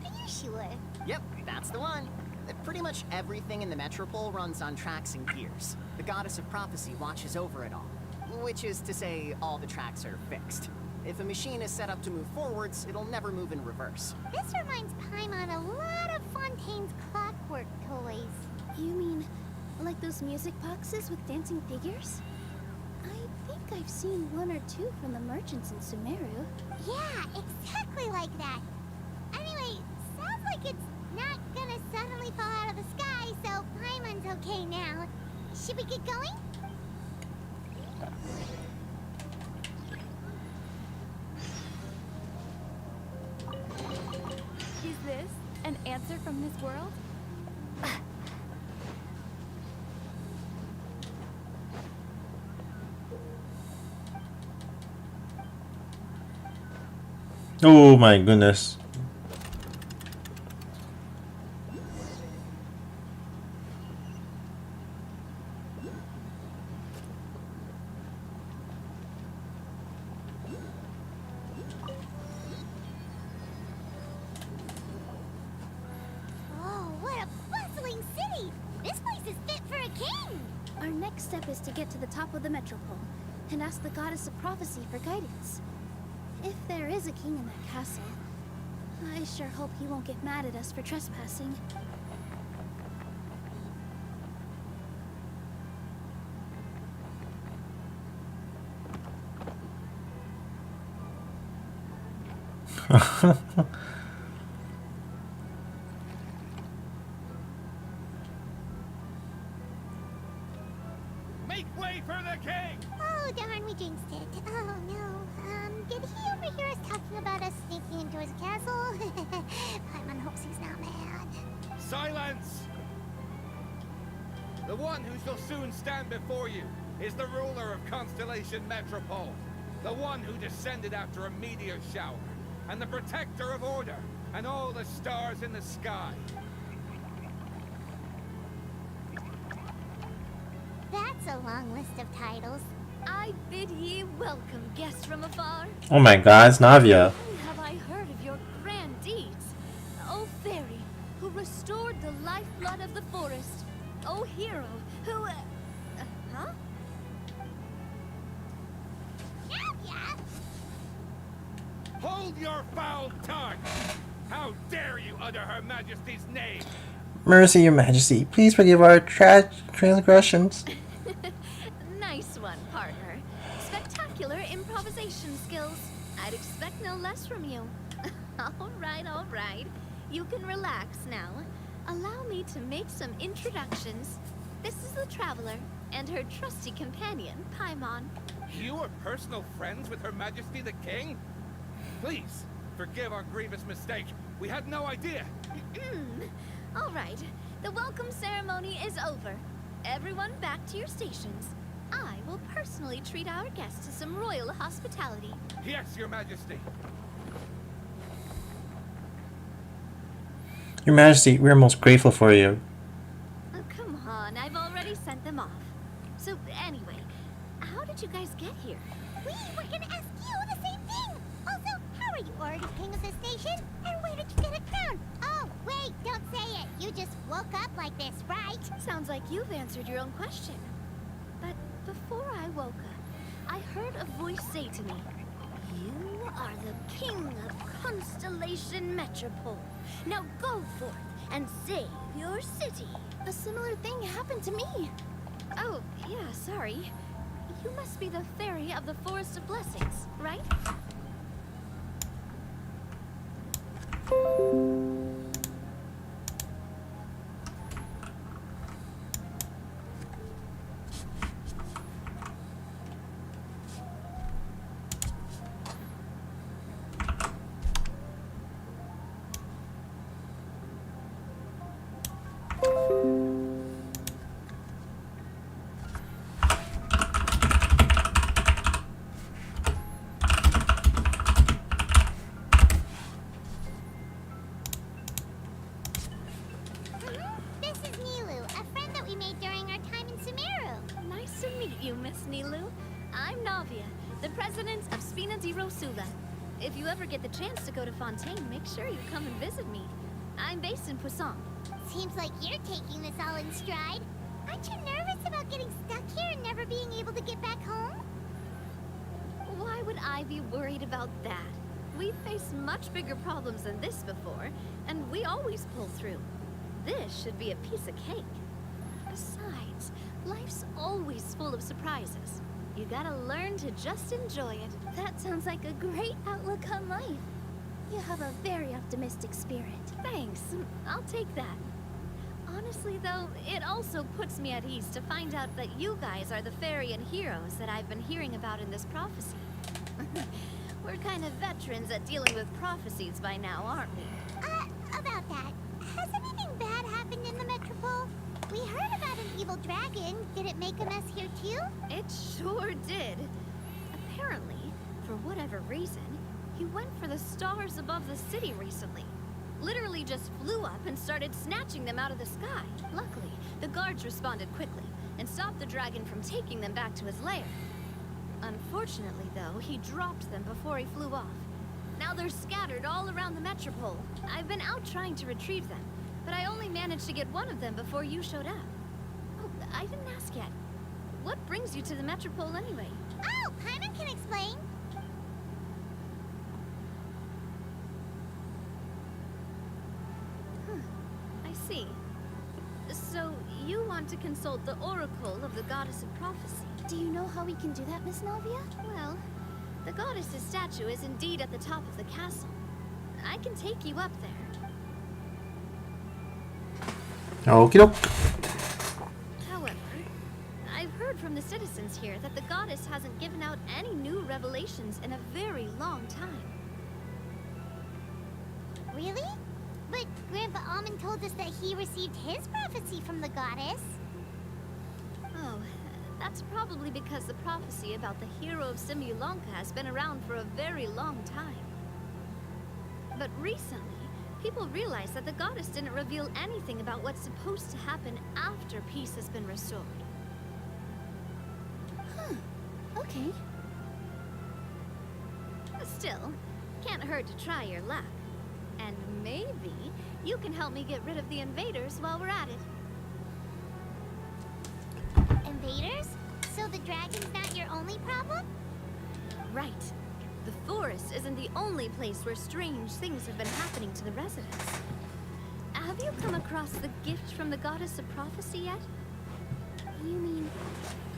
you sure?
Yep, that's the one. Pretty much everything in the Metropole runs on tracks and gears. The Goddess of Prophecy watches over it all. Which is to say, all the tracks are fixed. If a machine is set up to move forwards, it'll never move in reverse.
This reminds Paimon a lot of Fontaine's clockwork toys.
You mean, like those music boxes with dancing figures? I think I've seen one or two from the merchants in Sumeru.
Yeah, exactly like that. Anyway, sounds like it's not gonna suddenly fall out of the sky, so Paimon's okay now. Should we get going?
Is this an answer from this world?
Oh my goodness.
next step is to get to the top of the metropole and ask the goddess of prophecy for guidance. If there is a king in that castle, I sure hope he won't get mad at us for trespassing.
Make way for the king!
Oh, darn, we jinxed it. Oh, no. Did he overhear us talking about us sneaking into his castle? Paimon hopes he's not mad.
Silence! The one who shall soon stand before you is the ruler of Constellation Metropole. The one who descended after a meteor shower, and the protector of order, and all the stars in the sky.
That's a long list of titles.
I bid ye welcome, guests from afar.
Oh my god, it's Navia.
Long have I heard of your grand deeds. O fairy, who restored the lifeblood of the forest. O hero, who... huh?
Yeah.
Hold your foul tongue! How dare you utter Her Majesty's name!
Mercy, your majesty. Please forgive our transgressions.
Nice one, partner. Spectacular improvisation skills. I'd expect no less from you. All right. You can relax now. Allow me to make some introductions. This is the Traveler, and her trusty companion, Paimon.
You are personal friends with Her Majesty the King? Please, forgive our grievous mistake. We had no idea.
All right, the welcome ceremony is over. Everyone back to your stations. I will personally treat our guests to some royal hospitality.
Yes, Your Majesty.
Your majesty, we are most grateful for you.
Oh, come on, I've already sent them off. So anyway, how did you guys get here?
We were gonna ask you the same thing. Also, how are you already king of this station? And where did you get a crown? Oh, wait, don't say it. You just woke up like this, right?
Sounds like you've answered your own question. But before I woke up, I heard a voice say to me, "You are the king of Constellation Metropole. Now go forth and save your city."
A similar thing happened to me.
Oh, yeah, sorry. You must be the fairy of the Forest of Blessings, right?
This is Nilu, a friend that we made during our time in Sumeru.
Nice to meet you, Miss Nilu. I'm Navia, the president of Spina di Rosula. If you ever get the chance to go to Fontaine, make sure you come and visit me. I'm based in Poisson.
Seems like you're taking this all in stride. Aren't you nervous about getting stuck here and never being able to get back home?
Why would I be worried about that? We've faced much bigger problems than this before, and we always pull through. This should be a piece of cake. Besides, life's always full of surprises. You gotta learn to just enjoy it.
That sounds like a great outlook on life. You have a very optimistic spirit.
Thanks, I'll take that. Honestly though, it also puts me at ease to find out that you guys are the fairy and heroes that I've been hearing about in this prophecy. We're kind of veterans at dealing with prophecies by now, aren't we?
About that, has anything bad happened in the Metropole? We heard about an evil dragon. Did it make a mess here too?
It sure did. Apparently, for whatever reason, he went for the stars above the city recently. Literally just flew up and started snatching them out of the sky. Luckily, the guards responded quickly and stopped the dragon from taking them back to his lair. Unfortunately, though, he dropped them before he flew off. Now they're scattered all around the Metropole. I've been out trying to retrieve them, but I only managed to get one of them before you showed up. Oh, I didn't ask yet.
what brings you to the Metropole anyway?
Oh, Paimon can explain.
I see. So, you want to consult the Oracle of the Goddess of Prophecy. Do you know how we can do that, Miss Navia? Well, the goddess's statue is indeed at the top of the castle. I can take you up there.
Okie doke.
However, I've heard from the citizens here that the goddess hasn't given out any new revelations in a very long time.
Really? But Grandpa Almond told us that he received his prophecy from the goddess.
Oh, that's probably because the prophecy about the hero of Simulanka has been around for a very long time. But recently, people realized that the goddess didn't reveal anything about what's supposed to happen after peace has been restored. Huh. Okay. Still, can't hurt to try your luck. And maybe you can help me get rid of the invaders while we're at it.
Invaders? So the dragon's not your only problem?
Right. The forest isn't the only place where strange things have been happening to the residents. Have you come across the gift from the Goddess of Prophecy yet? You mean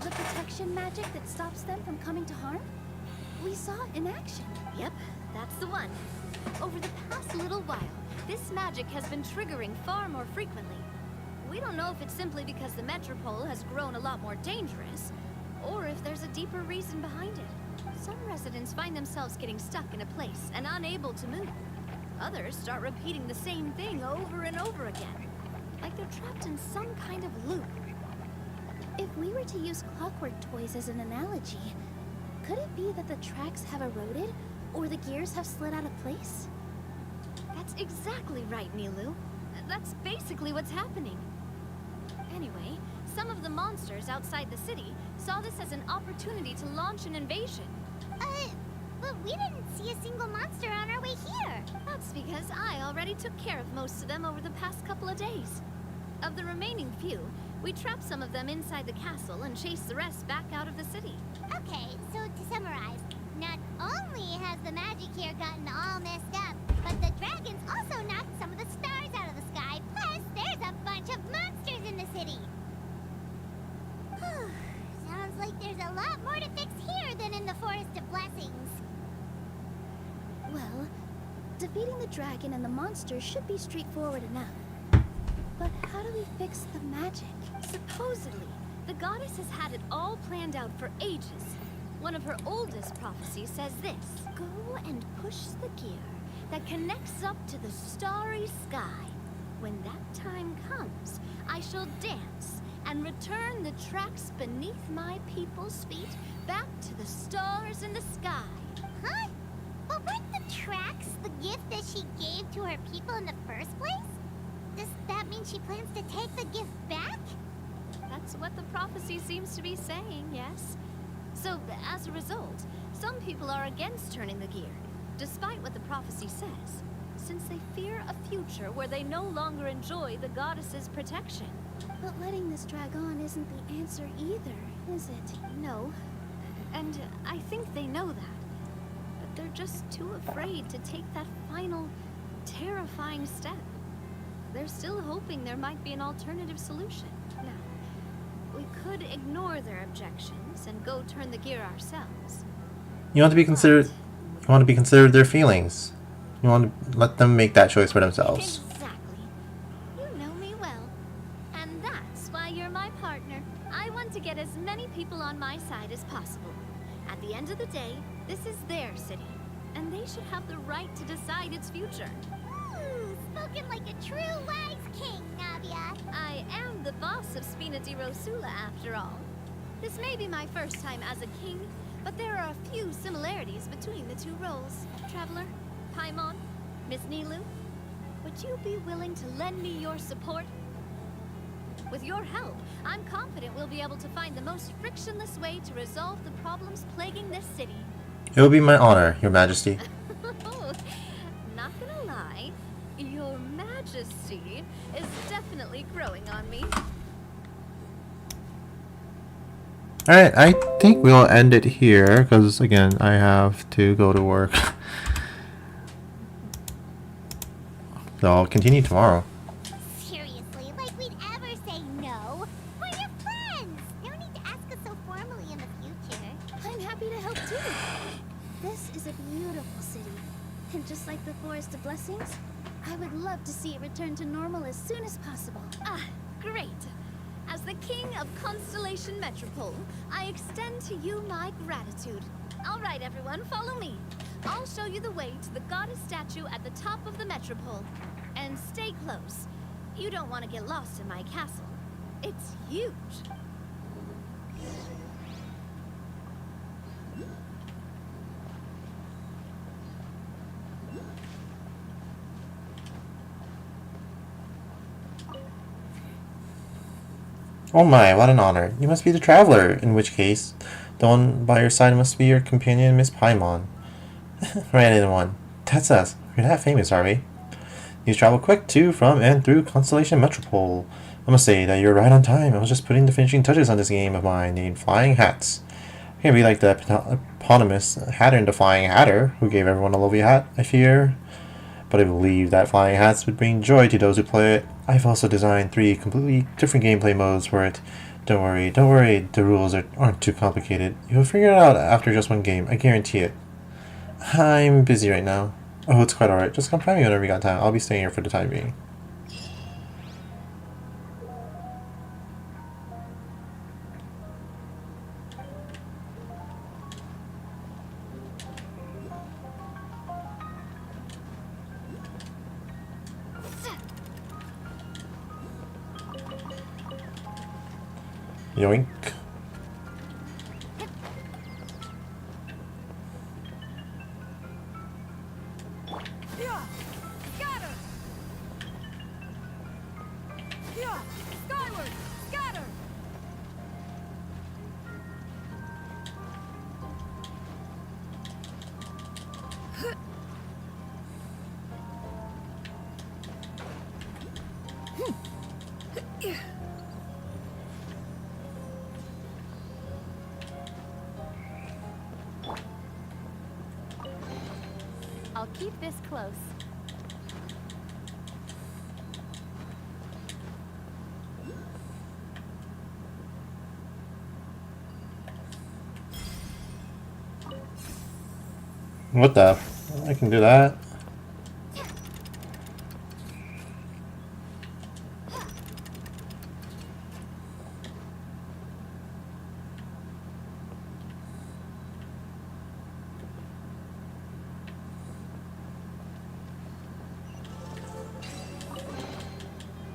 the protection magic that stops them from coming to harm? We saw it in action. Yep, that's the one. Over the past little while, this magic has been triggering far more frequently. We don't know if it's simply because the Metropole has grown a lot more dangerous, or if there's a deeper reason behind it. Some residents find themselves getting stuck in a place and unable to move. Others start repeating the same thing over and over again, like they're trapped in some kind of loop. If we were to use clockwork toys as an analogy, could it be that the tracks have eroded, or the gears have slid out of place? That's exactly right, Nilu. That's basically what's happening. Anyway, some of the monsters outside the city saw this as an opportunity to launch an invasion.
But we didn't see a single monster on our way here.
That's because I already took care of most of them over the past couple of days. Of the remaining few, we trapped some of them inside the castle and chased the rest back out of the city.
Okay, so to summarize, not only has the magic here gotten all messed up, but the dragons also knocked some of the stars out of the sky, plus there's a bunch of monsters in the city. Sounds like there's a lot more to fix here than in the Forest of Blessings.
Well, defeating the dragon and the monsters should be straightforward enough. But how do we fix the magic? Supposedly, the goddess has had it all planned out for ages. One of her oldest prophecies says this: go and push the gear that connects up to the starry sky. When that time comes, I shall dance and return the tracks beneath my people's feet back to the stars in the sky.
Huh? But weren't the tracks the gift that she gave to her people in the first place? Does that mean she plans to take the gift back?
That's what the prophecy seems to be saying, yes. So, as a result, some people are against turning the gear, despite what the prophecy says, since they fear a future where they no longer enjoy the goddess's protection. But letting this drag on isn't the answer either, is it? No. And I think they know that. But they're just too afraid to take that final, terrifying step. They're still hoping there might be an alternative solution. Now, we could ignore their objections and go turn the gear ourselves.
You want to be considered. You want to be considered their feelings. You want to let them make that choice for themselves.
Exactly. You know me well. And that's why you're my partner. I want to get as many people on my side as possible. At the end of the day, this is their city, and they should have the right to decide its future.
Spoken like a true wise king, Navia.
I am the boss of Spina di Rosula, after all. This may be my first time as a king, but there are a few similarities between the two roles. Traveler, Paimon, Miss Nilu, would you be willing to lend me your support? With your help, I'm confident we'll be able to find the most frictionless way to resolve the problems plaguing this city.
It will be my honor, Your Majesty.
Not gonna lie, Your Majesty is definitely growing on me.
Alright, I think we'll end it here because, again, I have to go to work. So I'll continue tomorrow.
Seriously, like we'd ever say no. We're your friends. No need to ask us so formally in the future.
I'm happy to help too. This is a beautiful city. And just like the Forest of Blessings, I would love to see it return to normal as soon as possible.
Ah, great. As the king of Constellation Metropole, I extend to you my gratitude. All right, everyone, follow me. I'll show you the way to the goddess statue at the top of the Metropole. And stay close. You don't want to get lost in my castle. It's huge.
Oh my, what an honor. You must be the traveler, in which case, the one by your side must be your companion, Miss Paimon. Right in one. That's us. We're that famous, are we? You travel quick to, from, and through Constellation Metropole. I must say that you're right on time. I was just putting the finishing touches on this game of mine named Flying Hats. I can't be like the eponymous Hatter in the Flying Hatter, who gave everyone a lovely hat, I fear. But I believe that Flying Hats would bring joy to those who play it. I've also designed 3 completely different gameplay modes for it. Don't worry, the rules aren't too complicated. You'll figure it out after just one game, I guarantee it. I'm busy right now. Oh, it's quite alright. Just come find me whenever you got time. I'll be staying here for the time being. Yoink.
Skyward! Scatter!
I'll keep this close.
What the? I can do that.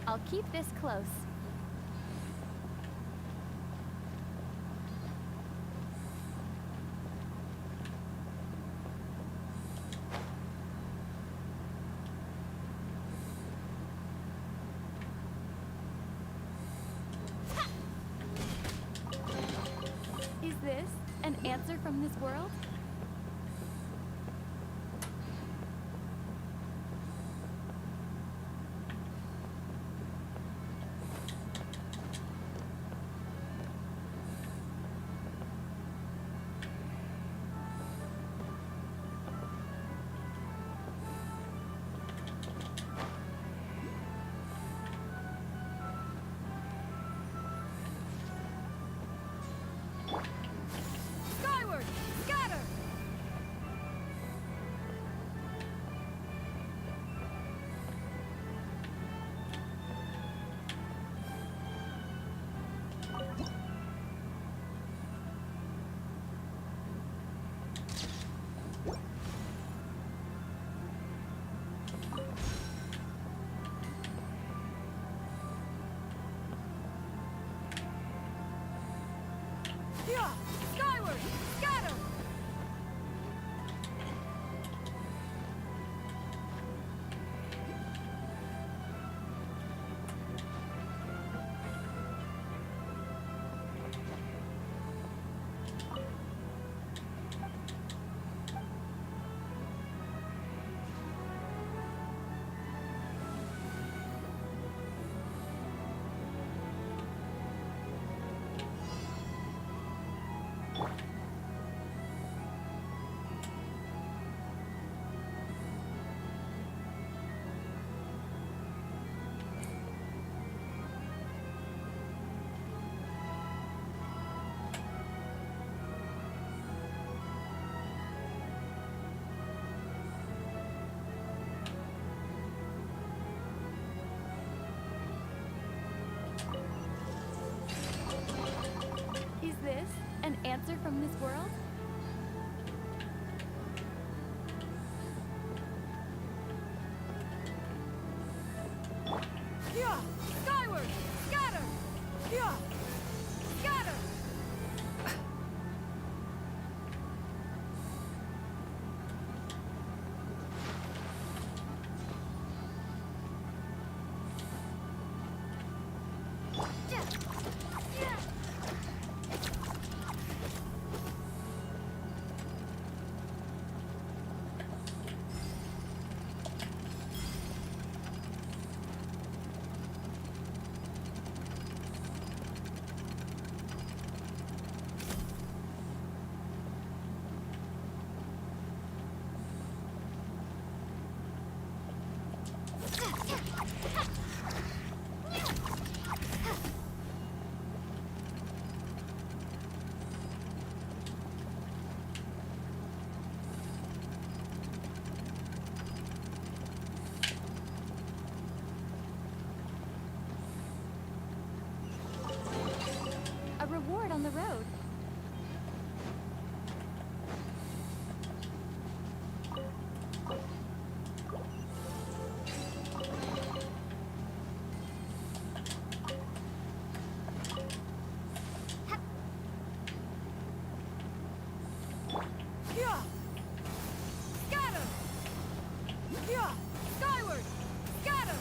I'll keep this close. Is this an answer from this world?
Skyward! Scatter!
answer from this world?
Yeah! Skyward! Scatter! Yeah! Scatter!
A reward on the road.
Yeah! Scatter! Yeah! Skyward! Scatter!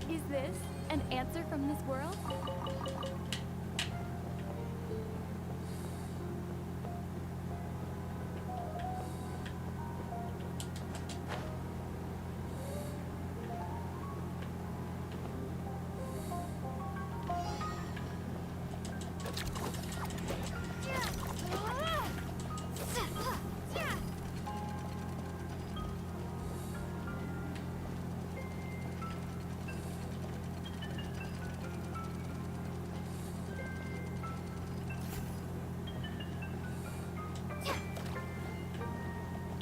Is this an answer from this world?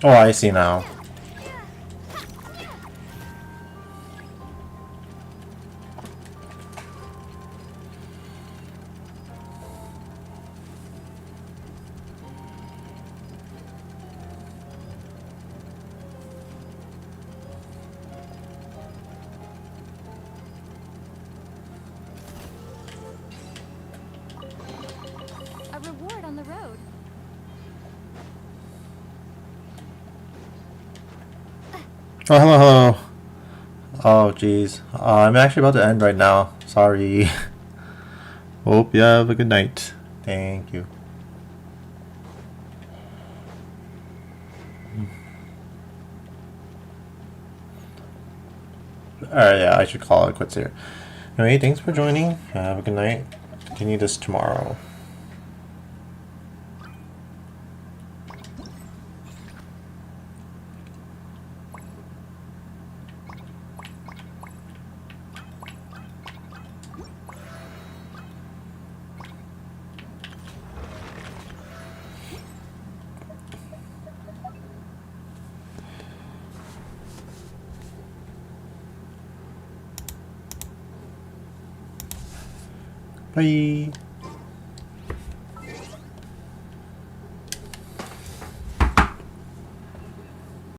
Oh, I see now.
A reward on the road.
Oh, hello, hello. Oh, jeez. I'm actually about to end right now. Sorry. Hope you have a good night. Thank you. Alright, yeah, I should call it quits here. Anyway, thanks for joining. Have a good night. Continue this tomorrow. Bye.